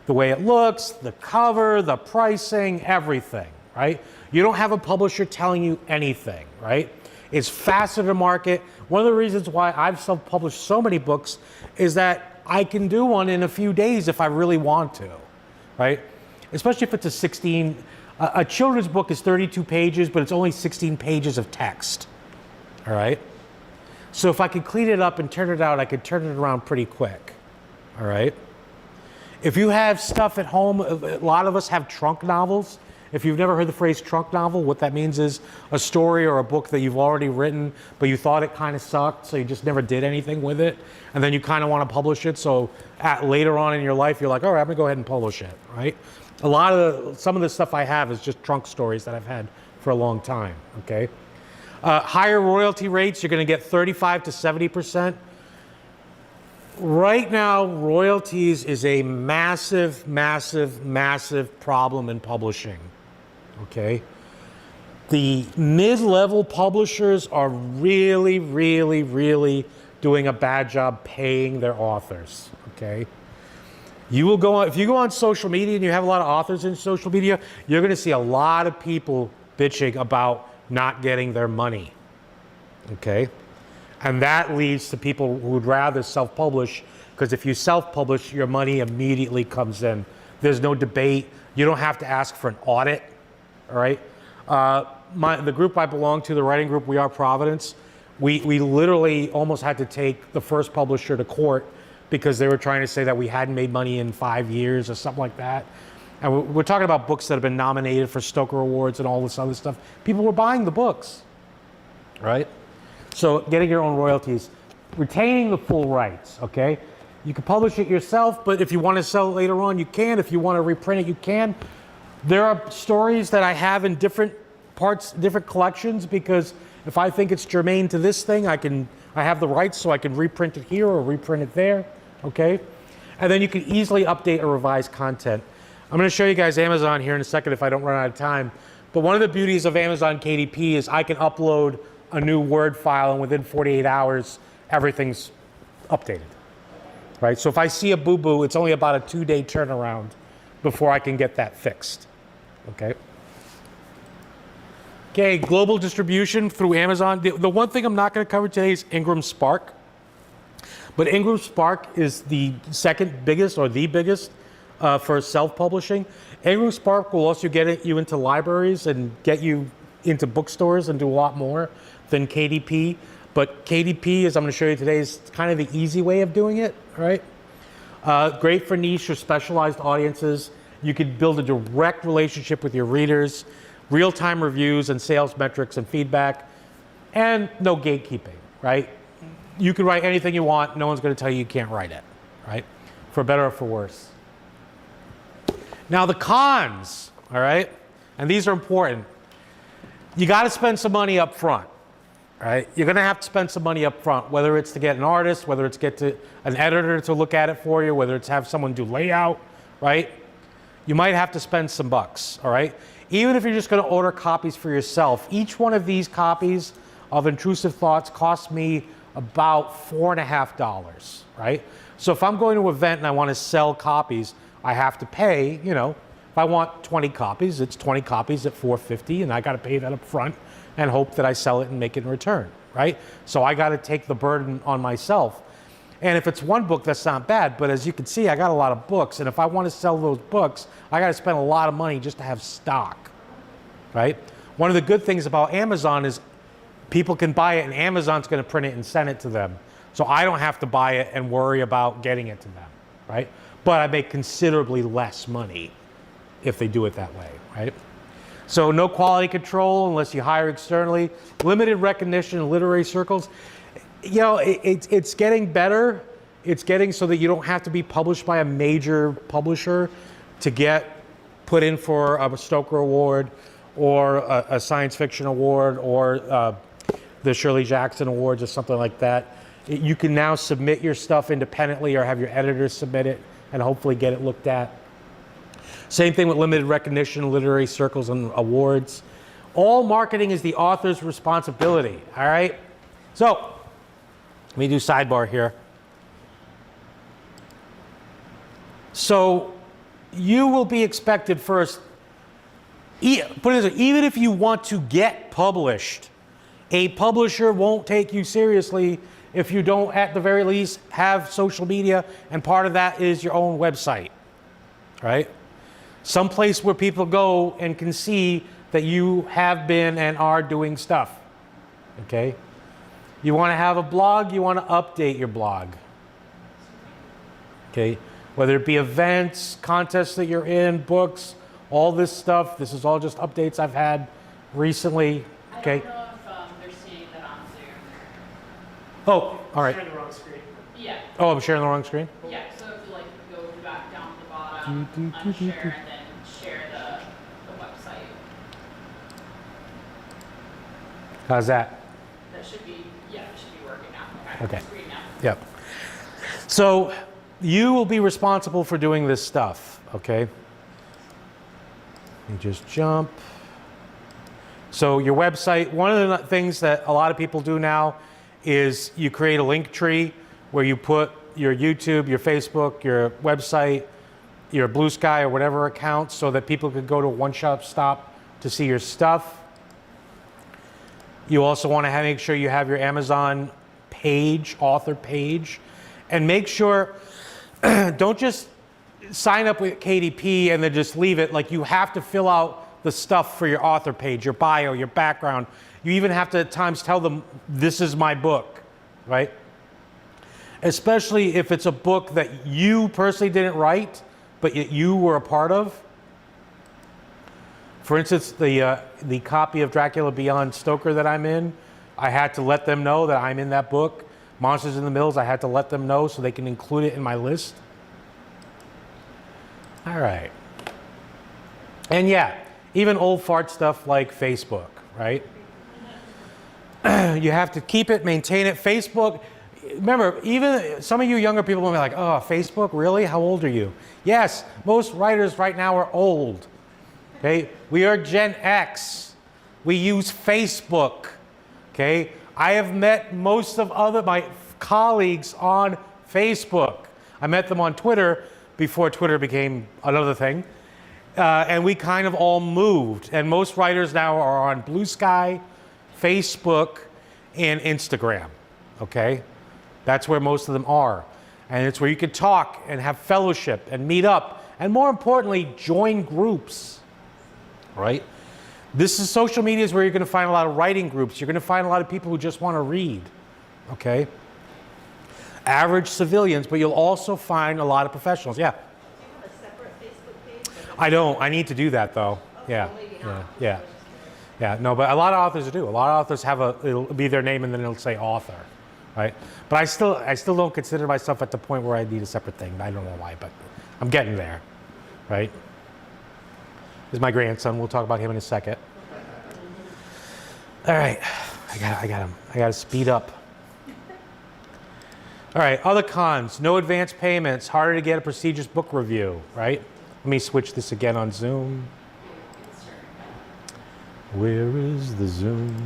The way it looks, the cover, the pricing, everything, right? You don't have a publisher telling you anything, right? It's faster to market. One of the reasons why I've self-published so many books is that I can do one in a few days if I really want to, right? Especially if it's a children's book is 32 pages, but it's only 16 pages of text, all right? So if I could clean it up and turn it out, I could turn it around pretty quick, all right? If you have stuff at home, a lot of us have trunk novels. If you've never heard the phrase trunk novel, what that means is a story or a book that you've already written, but you thought it kind of sucked, so you just never did anything with it, and then you kind of want to publish it, so later on in your life, you're like, all right, I'm going to go ahead and publish it, right? Some of the stuff I have is just trunk stories that I've had for a long time, okay? Higher royalty rates, you're going to get 35 to 70%. Right now, royalties is a massive, massive, massive problem in publishing, okay? The mid-level publishers are really, really, really doing a bad job paying their authors, okay? If you go on social media and you have a lot of authors in social media, you're going to see a lot of people bitching about not getting their money, okay? And that leads to people who would rather self-publish, because if you self-publish, your money immediately comes in. There's no debate. You don't have to ask for an audit, all right? The group I belong to, the writing group, We Are Providence, we literally almost had to take the first publisher to court because they were trying to say that we hadn't made money in 5 years or something like that. And we're talking about books that have been nominated for Stoker Awards and all this other stuff. People were buying the books, right? So getting your own royalties, retaining the full rights, okay? You can publish it yourself, but if you want to sell it later on, you can. If you want to reprint it, you can. There are stories that I have in different parts, different collections, because if I think it's germane to this thing, I have the rights, so I can reprint it here or reprint it there, okay? And then you can easily update or revise content. I'm going to show you guys Amazon here in a second if I don't run out of time. But one of the beauties of Amazon KDP is I can upload a new Word file, and within 48 hours, everything's updated, right? So if I see a boo-boo, it's only about a 2-day turnaround before I can get that fixed, okay? Okay, global distribution through Amazon. The one thing I'm not going to cover today is Ingram Spark, but Ingram Spark is the second biggest or the biggest for self-publishing. Ingram Spark will also get you into libraries and get you into bookstores and do a lot more than KDP. But KDP, as I'm going to show you today, is kind of the easy way of doing it, right? Great for niche or specialized audiences. You could build a direct relationship with your readers, real-time reviews and sales metrics and feedback, and no gatekeeping, right? You can write anything you want. No one's going to tell you you can't write it, right? For better or for worse. Now the cons, all right? And these are important. You got to spend some money up front, right? You're going to have to spend some money up front, whether it's to get an artist, whether it's get to an editor to look at it for you, whether it's have someone do layout, right? You might have to spend some bucks, all right? Even if you're just going to order copies for yourself, each one of these copies of Intrusive Thoughts cost me about $4.50, right? So if I'm going to an event and I want to sell copies, I have to pay, if I want 20 copies, it's 20 copies at $4.50, and I got to pay that up front and hope that I sell it and make it in return, right? So I got to take the burden on myself. And if it's one book, that's not bad, but as you can see, I got a lot of books, and if I want to sell those books, I got to spend a lot of money just to have stock, right? One of the good things about Amazon is people can buy it, and Amazon's going to print it and send it to them. So I don't have to buy it and worry about getting it to them, right? But I make considerably less money if they do it that way, right? So no quality control unless you hire externally. Limited recognition in literary circles. It's getting better. It's getting so that you don't have to be published by a major publisher to get put in for a Stoker Award or a science fiction award or the Shirley Jackson Awards or something like that. You can now submit your stuff independently or have your editors submit it and hopefully get it looked at. Same thing with limited recognition, literary circles and awards. All marketing is the author's responsibility, all right? So, let me do sidebar here. So, you will be expected first, put it this way, even if you want to get published, a publisher won't take you seriously if you don't, at the very least, have social media, and part of that is your own website, right? Some place where people go and can see that you have been and are doing stuff, okay? You want to have a blog, you want to update your blog, okay? Whether it be events, contests that you're in, books, all this stuff. This is all just updates I've had recently, okay? I don't know if they're seeing that on Zoom. Oh, all right. Sharing the wrong screen. Yeah. Oh, I'm sharing the wrong screen? Yeah, so if you like go back down to the bottom, unshare, and then share the website. How's that? That should be, yeah, it should be working now. Okay. Screen now. Yep. So you will be responsible for doing this stuff, okay? You just jump. So your website, one of the things that a lot of people do now is you create a link tree where you put your YouTube, your Facebook, your website, your Blue Sky or whatever account so that people could go to a one-stop stop to see your stuff. You also want to make sure you have your Amazon page, author page, and make sure, don't just sign up with KDP and then just leave it. Like, you have to fill out the stuff for your author page, your bio, your background. You even have to at times tell them, this is my book, right? Especially if it's a book that you personally didn't write, but you were a part of. For instance, the copy of Dracula Beyond Stoker that I'm in, I had to let them know that I'm in that book. Monsters in the Mills, I had to let them know so they can include it in my list. All right. And yeah, even old fart stuff like Facebook, right? You have to keep it, maintain it. Facebook, remember, even some of you younger people will be like, oh, Facebook, really? How old are you? Yes, most writers right now are old. Okay, we are Gen X. We use Facebook. Okay, I have met most of my colleagues on Facebook. I met them on Twitter before Twitter became another thing. And we kind of all moved. And most writers now are on Blue Sky, Facebook, and Instagram. Okay, that's where most of them are. And it's where you can talk and have fellowship and meet up. And more importantly, join groups. Right? This is social media is where you're going to find a lot of writing groups. You're going to find a lot of people who just want to read. Okay? Average civilians, but you'll also find a lot of professionals. Yeah? Do you have a separate Facebook page? I don't. I need to do that though. Yeah. Yeah. No, but a lot of authors do. A lot of authors have it'll be their name and then it'll say author. Right? But I still don't consider myself at the point where I need a separate thing. I don't know why, but I'm getting there. Right? This is my grandson. We'll talk about him in a second. All right, I got him. I got to speed up. All right, other cons: no advance payments, harder to get a prestigious book review. Right? Let me switch this again on Zoom. Where is the Zoom?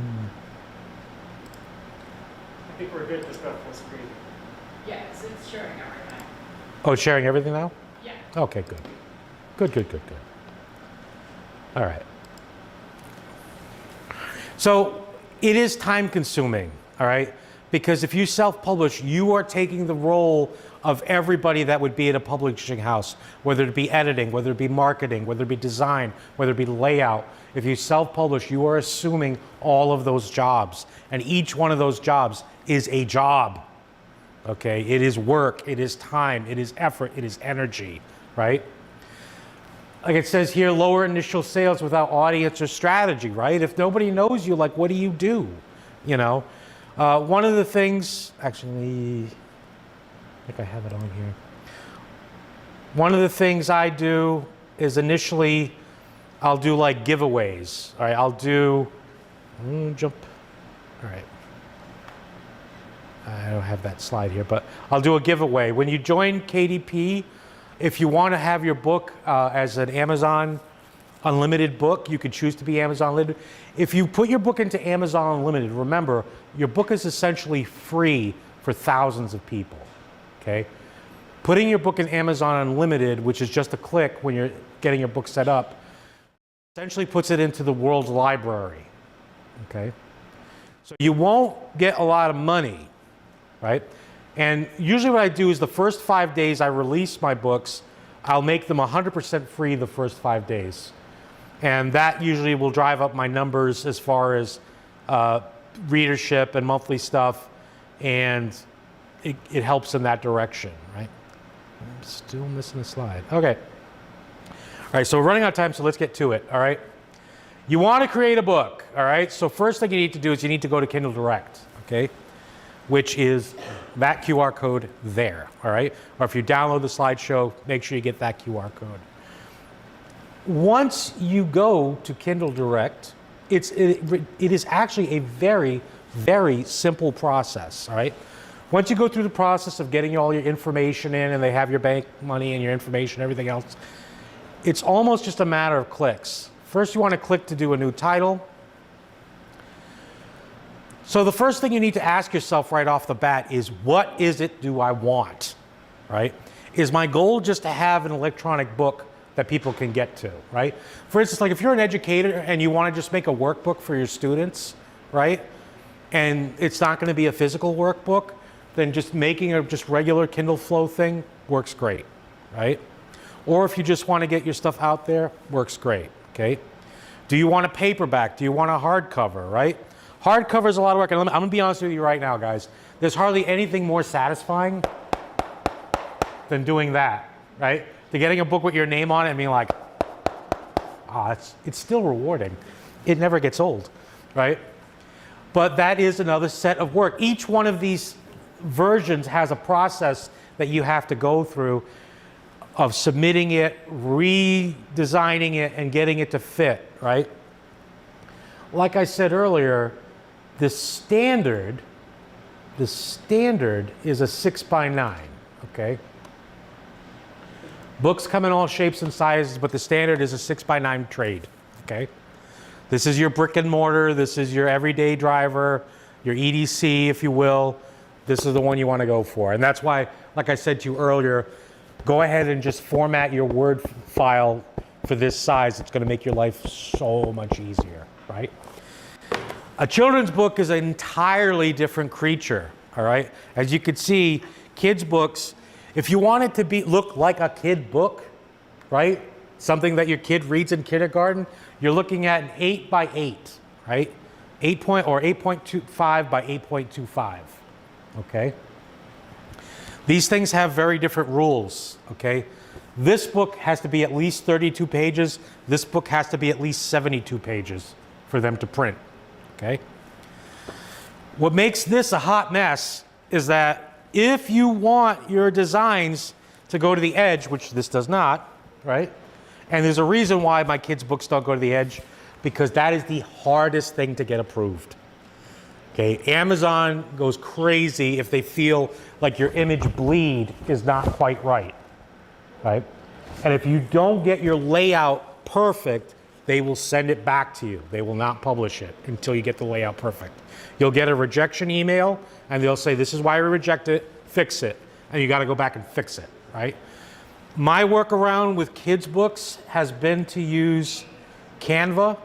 I think we're good just about full screen. Yeah, it's sharing everything. Oh, it's sharing everything now? Yeah. Okay, good. Good. All right. So it is time consuming, all right? Because if you self-publish, you are taking the role of everybody that would be at a publishing house, whether it be editing, whether it be marketing, whether it be design, whether it be layout. If you self-publish, you are assuming all of those jobs. And each one of those jobs is a job, okay? It is work, it is time, it is effort, it is energy, right? Like it says here, lower initial sales without audience or strategy, right? If nobody knows you, like, what do you do? You know, one of the things, actually, I think I have it on here. One of the things I do is initially, I'll do like giveaways. All right, I'll do, jump, all right. I don't have that slide here, but I'll do a giveaway. When you join KDP, if you want to have your book as an Amazon Unlimited book, you could choose to be Amazon Unlimited. If you put your book into Amazon Unlimited, remember, your book is essentially free for thousands of people, okay? Putting your book in Amazon Unlimited, which is just a click when you're getting your book set up, essentially puts it into the world's library, okay? So you won't get a lot of money, right? And usually what I do is the first 5 days I release my books, I'll make them 100% free the first 5 days. And that usually will drive up my numbers as far as readership and monthly stuff, and it helps in that direction, right? I'm still missing a slide. Okay. All right, so we're running out of time, so let's get to it, all right? You want to create a book, all right? So first thing you need to do is you need to go to Kindle Direct, okay? Which is that QR code there, all right? Or if you download the slideshow, make sure you get that QR code. Once you go to Kindle Direct, it is actually a very, very simple process, all right? Once you go through the process of getting all your information in and they have your bank money and your information, everything else, it's almost just a matter of clicks. First, you want to click to do a new title. So the first thing you need to ask yourself right off the bat is, what is it do I want, right? Is my goal just to have an electronic book that people can get to, right? For instance, like if you're an educator and you want to just make a workbook for your students, right? And it's not going to be a physical workbook, then just making a just regular Kindle Flow thing works great, right? Or if you just want to get your stuff out there, works great, okay? Do you want a paperback? Do you want a hardcover, right? Hardcover is a lot of work, and I'm going to be honest with you right now, guys. There's hardly anything more satisfying than doing that, right? To getting a book with your name on it and being like, it's still rewarding. It never gets old, right? But that is another set of work. Each one of these versions has a process that you have to go through of submitting it, redesigning it, and getting it to fit, right? Like I said earlier, the standard is a 6x9, okay? Books come in all shapes and sizes, but the standard is a 6x9 trade, okay? This is your brick and mortar, this is your everyday driver, your EDC, if you will. This is the one you want to go for. And that's why, like I said to you earlier, go ahead and just format your Word file for this size. It's going to make your life so much easier, right? A children's book is an entirely different creature, all right? As you can see, kids' books, if you want it to look like a kid book, right? Something that your kid reads in kindergarten, you're looking at an 8x8, right? 8.25 by 8.25, okay? These things have very different rules, okay? This book has to be at least 32 pages. This book has to be at least 72 pages for them to print, okay? What makes this a hot mess is that if you want your designs to go to the edge, which this does not, right? And there's a reason why my kids' books don't go to the edge, because that is the hardest thing to get approved. Okay, Amazon goes crazy if they feel like your image bleed is not quite right, right? And if you don't get your layout perfect, they will send it back to you. They will not publish it until you get the layout perfect. You'll get a rejection email, and they'll say, this is why we reject it, fix it. And you got to go back and fix it, right? My workaround with kids' books has been to use Canva,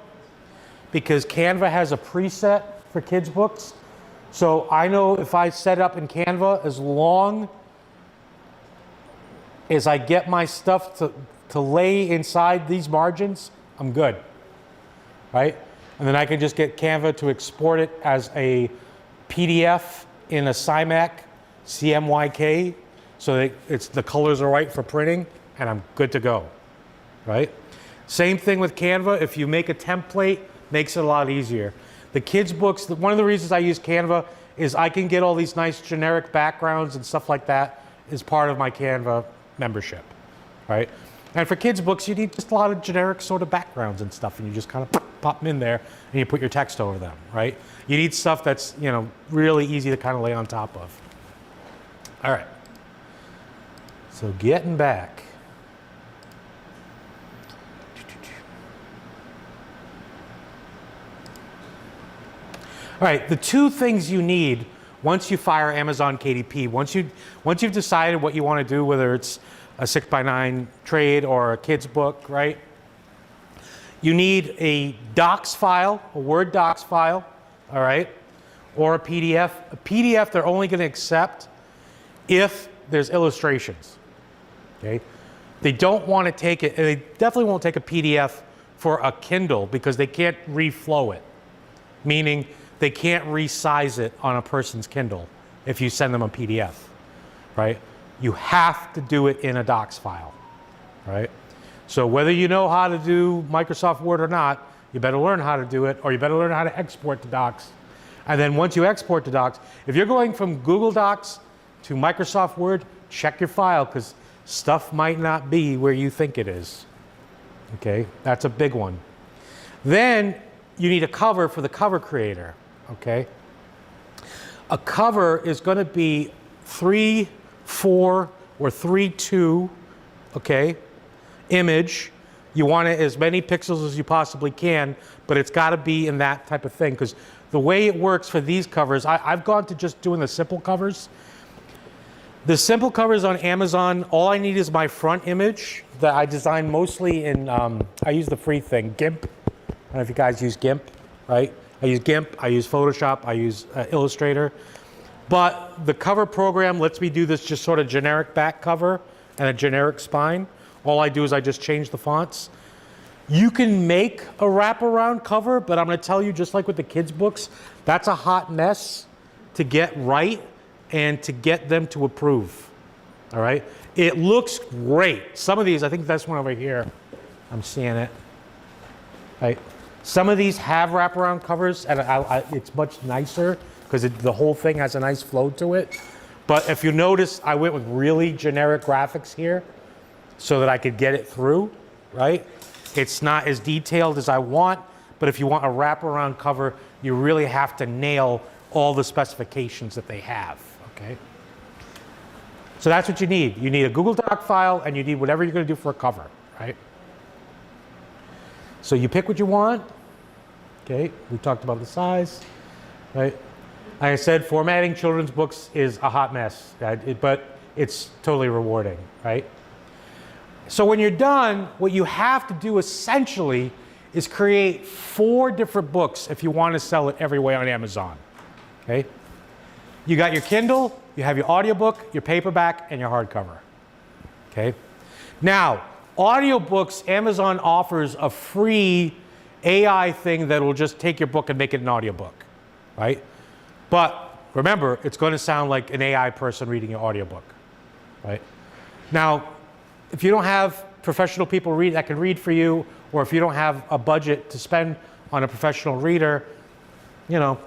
because Canva has a preset for kids' books. So I know if I set up in Canva, as long as I get my stuff to lay inside these margins, I'm good, right? And then I can just get Canva to export it as a PDF in a CMYK, so that the colors are right for printing, and I'm good to go, right? Same thing with Canva. If you make a template, makes it a lot easier. The kids' books, one of the reasons I use Canva is I can get all these nice generic backgrounds and stuff like that as part of my Canva membership, right? And for kids' books, you need just a lot of generic sort of backgrounds and stuff, and you just kind of pop them in there and you put your text over them, right? You need stuff that's, you know, really easy to kind of lay on top of. All right. So getting back. All right, the two things you need once you fire Amazon KDP, once you've decided what you want to do, whether it's a 6x9 trade or a kid's book, right? You need a docs file, a Word docs file, all right, or a PDF. A PDF they're only going to accept if there's illustrations, okay? They don't want to take it, they definitely won't take a PDF for a Kindle because they can't reflow it, meaning they can't resize it on a person's Kindle if you send them a PDF, right? You have to do it in a docs file, right? So whether you know how to do Microsoft Word or not, you better learn how to do it, or you better learn how to export to docs. And then once you export to docs, if you're going from Google Docs to Microsoft Word, check your file because stuff might not be where you think it is. Okay, that's a big one. Then you need a cover for the cover creator. Okay, a cover is going to be 3:4 or 3:2. Okay, image. You want it as many pixels as you possibly can, but it's got to be in that type of thing because the way it works for these covers, I've gone to just doing the simple covers. The simple covers on Amazon, all I need is my front image that I design mostly in, I use the free thing, GIMP. I don't know if you guys use GIMP, right? I use GIMP, I use Photoshop, I use Illustrator. But the cover program lets me do this just sort of generic back cover and a generic spine. All I do is I just change the fonts. You can make a wraparound cover, but I'm going to tell you, just like with the kids' books, that's a hot mess to get right and to get them to approve. All right? It looks great. Some of these, I think that's one over here. I'm seeing it. Right? Some of these have wraparound covers, and it's much nicer because the whole thing has a nice flow to it. But if you notice, I went with really generic graphics here so that I could get it through, right? It's not as detailed as I want, but if you want a wraparound cover, you really have to nail all the specifications that they have, okay? So that's what you need. You need a Google Doc file, and you need whatever you're going to do for a cover, right? So you pick what you want, okay? We talked about the size, right? Like I said, formatting children's books is a hot mess, but it's totally rewarding, right? So when you're done, what you have to do essentially is create 4 different books if you want to sell it every way on Amazon, okay? You got your Kindle, you have your audiobook, your paperback, and your hardcover, okay? Now, audiobooks, Amazon offers a free AI thing that will just take your book and make it an audiobook, right? But remember, it's going to sound like an AI person reading your audiobook, right? Now, if you don't have professional people that can read for you, or if you don't have a budget to spend on a professional reader, you know,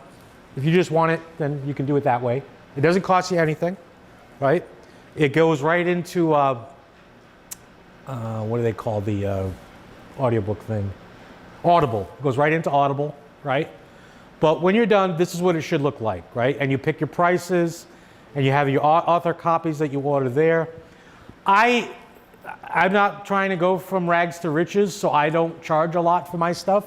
if you just want it, then you can do it that way. It doesn't cost you anything, right? It goes right into, what do they call the audiobook thing? Audible. It goes right into Audible, right? But when you're done, this is what it should look like, right? And you pick your prices, and you have your author copies that you order there. I'm not trying to go from rags to riches, so I don't charge a lot for my stuff,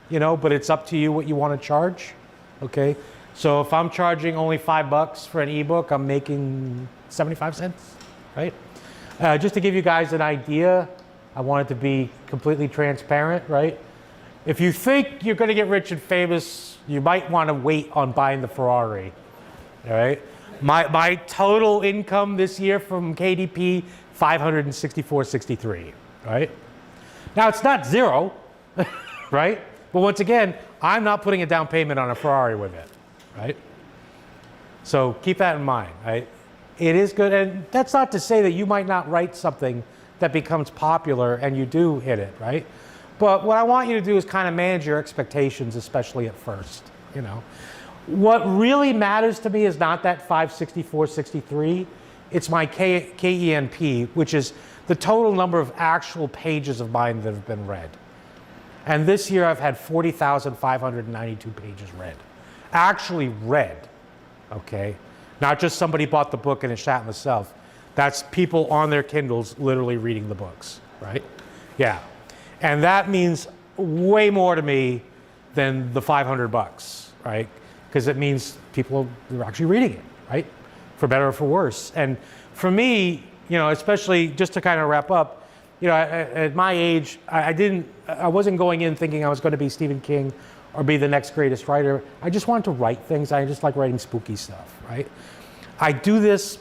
you know, but it's up to you what you want to charge, okay? So if I'm charging only $5 for an ebook, I'm making 75 cents, right? Just to give you guys an idea, I want it to be completely transparent, right? If you think you're going to get rich and famous, you might want to wait on buying the Ferrari, all right? My total income this year from KDP, $564.63, right? Now, it's not zero, right? But once again, I'm not putting a down payment on a Ferrari with it, right? So keep that in mind, right? It is good, and that's not to say that you might not write something that becomes popular and you do hit it, right? But what I want you to do is kind of manage your expectations, especially at first, you know? What really matters to me is not that 564.63. It's my KENP, which is the total number of actual pages of mine that have been read. And this year I've had 40,592 pages read. Actually read, okay? Not just somebody bought the book and it sat in the shelf. That's people on their Kindles literally reading the books, right? Yeah. And that means way more to me than the $500, right? because it means people are actually reading it, right? For better or for worse. And for me, you know, especially just to kind of wrap up, you know, at my age, I wasn't going in thinking I was going to be Stephen King or be the next greatest writer. I just wanted to write things. I just like writing spooky stuff, right? I do this,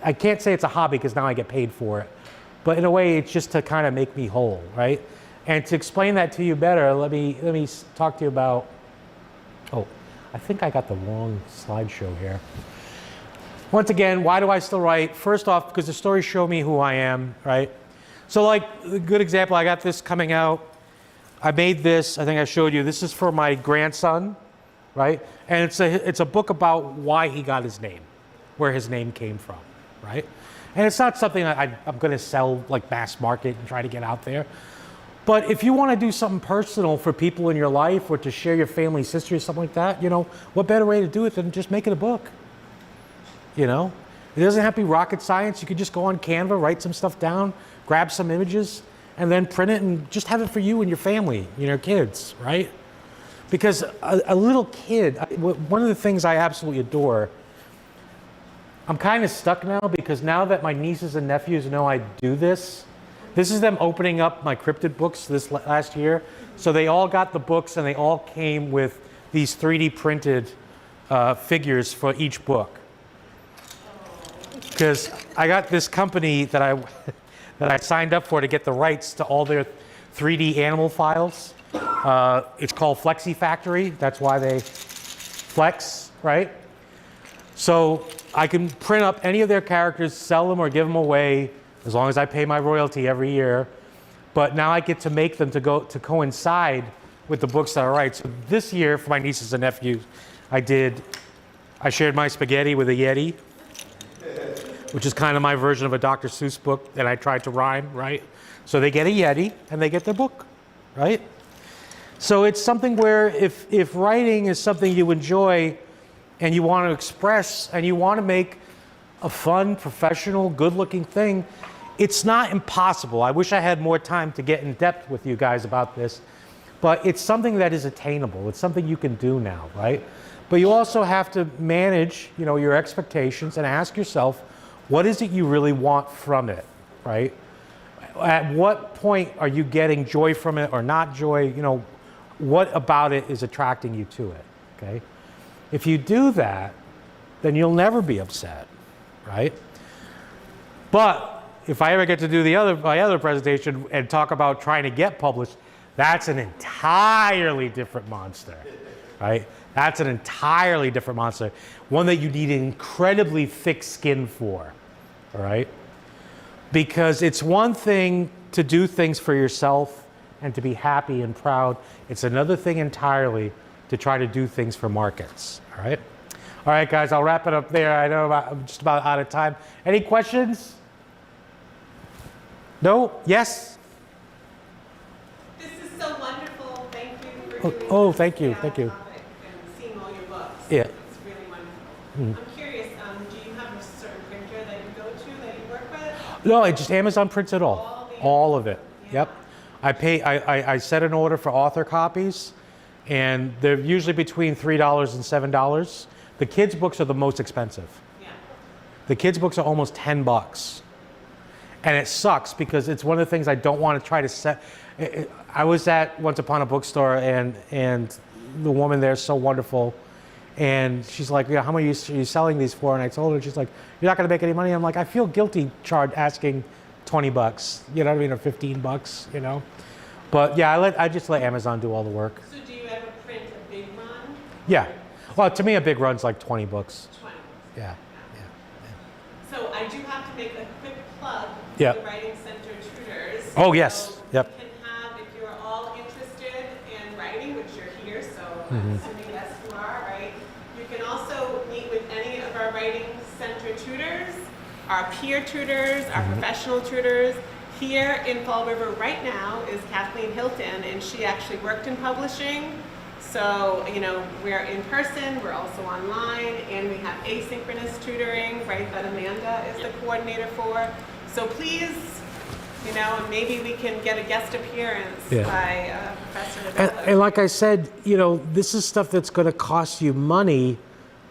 I can't say it's a hobby because now I get paid for it, but in a way it's just to kind of make me whole, right? And to explain that to you better, let me talk to you about, oh, I think I got the wrong slideshow here. Once again, why do I still write? First off, because the stories show me who I am, right? So like, a good example, I got this coming out. I made this, I think I showed you, this is for my grandson, right? And it's a book about why he got his name, where his name came from, right? And it's not something that I'm gonna sell like mass market and try to get out there. But if you want to do something personal for people in your life or to share your family's history or something like that, you know, what better way to do it than just make it a book? You know, it doesn't have to be rocket science. You could just go on Canva, write some stuff down, grab some images, and then print it and just have it for you and your family, your kids, right? Because a little kid, one of the things I absolutely adore, I'm kind of stuck now because now that my nieces and nephews know I do this is them opening up my cryptid books this last year. So they all got the books and they all came with these 3D printed figures for each book. Because I got this company that I signed up for to get the rights to all their 3D animal files. It's called Flexi Factory. That's why they flex, right? So I can print up any of their characters, sell them or give them away, as long as I pay my royalty every year. But now I get to make them to coincide with the books that I write. So this year, for my nieces and nephews, I shared my spaghetti with a Yeti, which is kind of my version of a Dr. Seuss book that I tried to rhyme, right? So they get a Yeti and they get their book, right? So it's something where if writing is something you enjoy and you want to express and you want to make a fun, professional, good-looking thing, it's not impossible. I wish I had more time to get in depth with you guys about this, but it's something that is attainable. It's something you can do now, right? But you also have to manage, your expectations and ask yourself, what is it you really want from it, right? At what point are you getting joy from it or not joy? What about it is attracting you to it, okay? If you do that, then you'll never be upset, right? But if I ever get to do my other presentation and talk about trying to get published, that's an entirely different monster, right? That's an entirely different monster. One that you need an incredibly thick skin for, all right? Because it's one thing to do things for yourself and to be happy and proud. It's another thing entirely to try to do things for markets, all right? All right, guys, I'll wrap it up there. I know I'm just about out of time. Any questions? No? Yes? This is so wonderful. Thank you for doing Oh, this thank you, topic thank you. and seeing all your books. Yeah. It's really wonderful. I'm curious, do you have a certain printer that you go to that you work with? No, it just Amazon prints it all. All of it. Yeah. Yep. I set an order for author copies, and they're usually between $3 and $7. The kids' books are the most expensive. Yeah. The kids' books are almost $10. And it sucks because it's one of the things I don't want to try to set. I was at Once Upon a Bookstore and the woman there is so wonderful. And she's like, yeah, how much are you selling these for? And I told her, she's like, you're not going to make any money. I'm like, I feel guilty asking $20, you know what I mean, or $15, But yeah, I just let Amazon do all the work. So do you ever print a big run? Yeah. Well, to me, a big run's like 20 books. 20. Yeah. So I do have to make a quick plug Yeah. for the Writing Center tutors. Oh, yes. So Yep. you can have, if you're all interested in writing, which you're here, so Mm-hmm. I'm assuming yes you are, right? You can also meet with any of our Writing Center tutors, our peer tutors, our Mm-hmm. professional tutors. Here in Fall River right now is Kathleen Hilton, and she actually worked in publishing. So, we're in person, we're also online, and we have asynchronous tutoring, right, that Amanda is the coordinator for. So please, you know, and maybe we can get a guest appearance Yeah. by Professor And, Ricardo. and like I said, you know, this is stuff that's going to cost you money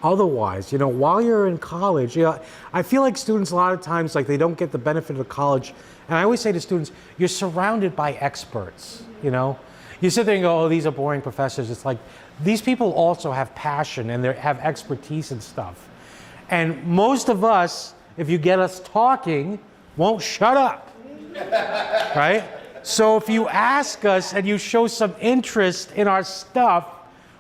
otherwise. You know, while you're in college, you know, I feel like students a lot of times, like, they don't get the benefit of college. And I always say to students, you're surrounded by experts, you know. You sit there and go, oh, these are boring professors. It's like, these people also have passion and they have expertise and stuff. And most of us, if you get us talking, won't shut up, right? So if you ask us and you show some interest in our stuff,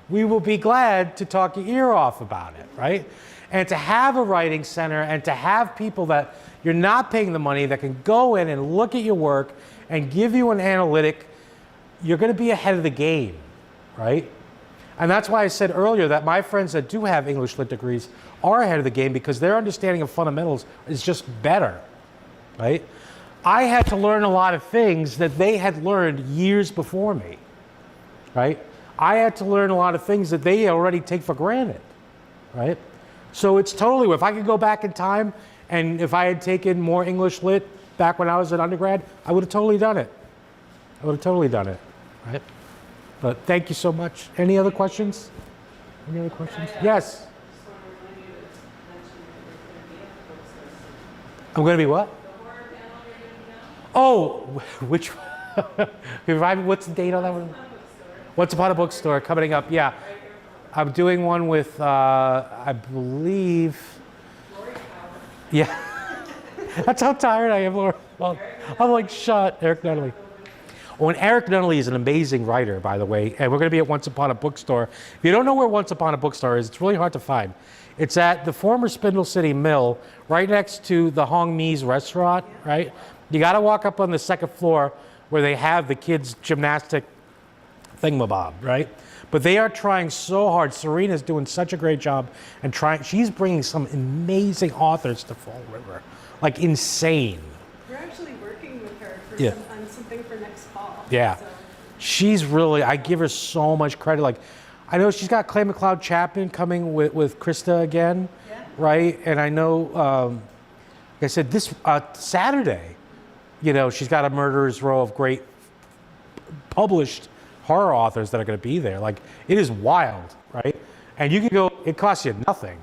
we will be glad to talk your ear off about it, right? And to have a writing center and to have people that you're not paying the money that can go in and look at your work and give you an analytic, you're going to be ahead of the game, right? And that's why I said earlier that my friends that do have English Lit degrees are ahead of the game because their understanding of fundamentals is just better, right? I had to learn a lot of things that they had learned years before me, right? I had to learn a lot of things that they already take for granted, right? So it's totally, if I could go back in time and if I had taken more English Lit back when I was an undergrad, I would have totally done it. I would have totally done it, right? But thank you so much. Any other questions? Any other questions? Yes? I'm going to be what? Oh, which what's the date on that one? Once Upon a Bookstore coming up, yeah. I'm doing one with, I believe, yeah. That's how tired I am, Laura. Well, I'm like, shut, Eric Nunnally. Oh, and Eric Nunnally is an amazing writer, by the way, and we're going to be at Once Upon a Bookstore. If you don't know where Once Upon a Bookstore is, it's really hard to find. It's at the former Spindle City Mill, right next to the Hong Mee's restaurant, right? You got to walk up on the second floor where they have the kids' gymnastic thingamabob, right? But they are trying so hard. Serena's doing such a great job and trying. She's bringing some amazing authors to Fall River, like insane. We're actually working with her for Yeah. on something for next fall. Yeah. So. She's really, I give her so much credit. Like, I know she's got Clay McLeod Chapman coming with Krista again, Yeah. right? And I know, like I said, this Saturday, you know, she's got a murderer's row of great published horror authors that are going to be there. Like, it is wild, right? And you can go, it costs you nothing,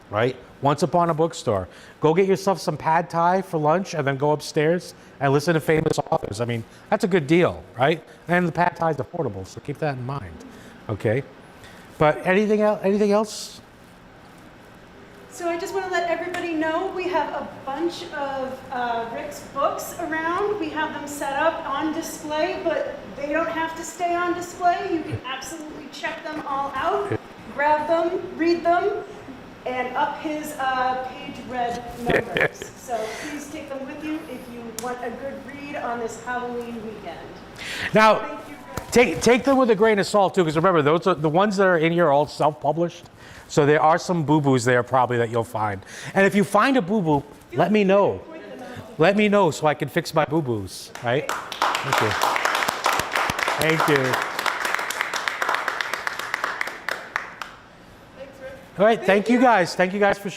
right? Once Upon a Bookstore. Go get yourself some pad thai for lunch and then go upstairs and listen to famous authors. I mean, that's a good deal, right? And the pad thai is affordable, so keep that in mind, okay? But anything else? Anything else? So I just want to let everybody know we have a bunch of Rick's books around. We have them set up on display, but they don't have to stay on display. You can absolutely check them all out, grab them, read them, and up his page read numbers. So please take them with you if you want a good read on this Halloween weekend. Now, Thank you, Rick. take them with a grain of salt too, because remember, those are the ones that are in here are all self-published. So there are some boo-boos there probably that you'll find. And if you find a boo-boo, let me know. Let me know so I can fix my boo-boos, right? Thank you. Thank you. Thanks, Rick. All right, thank you guys. Thank you guys for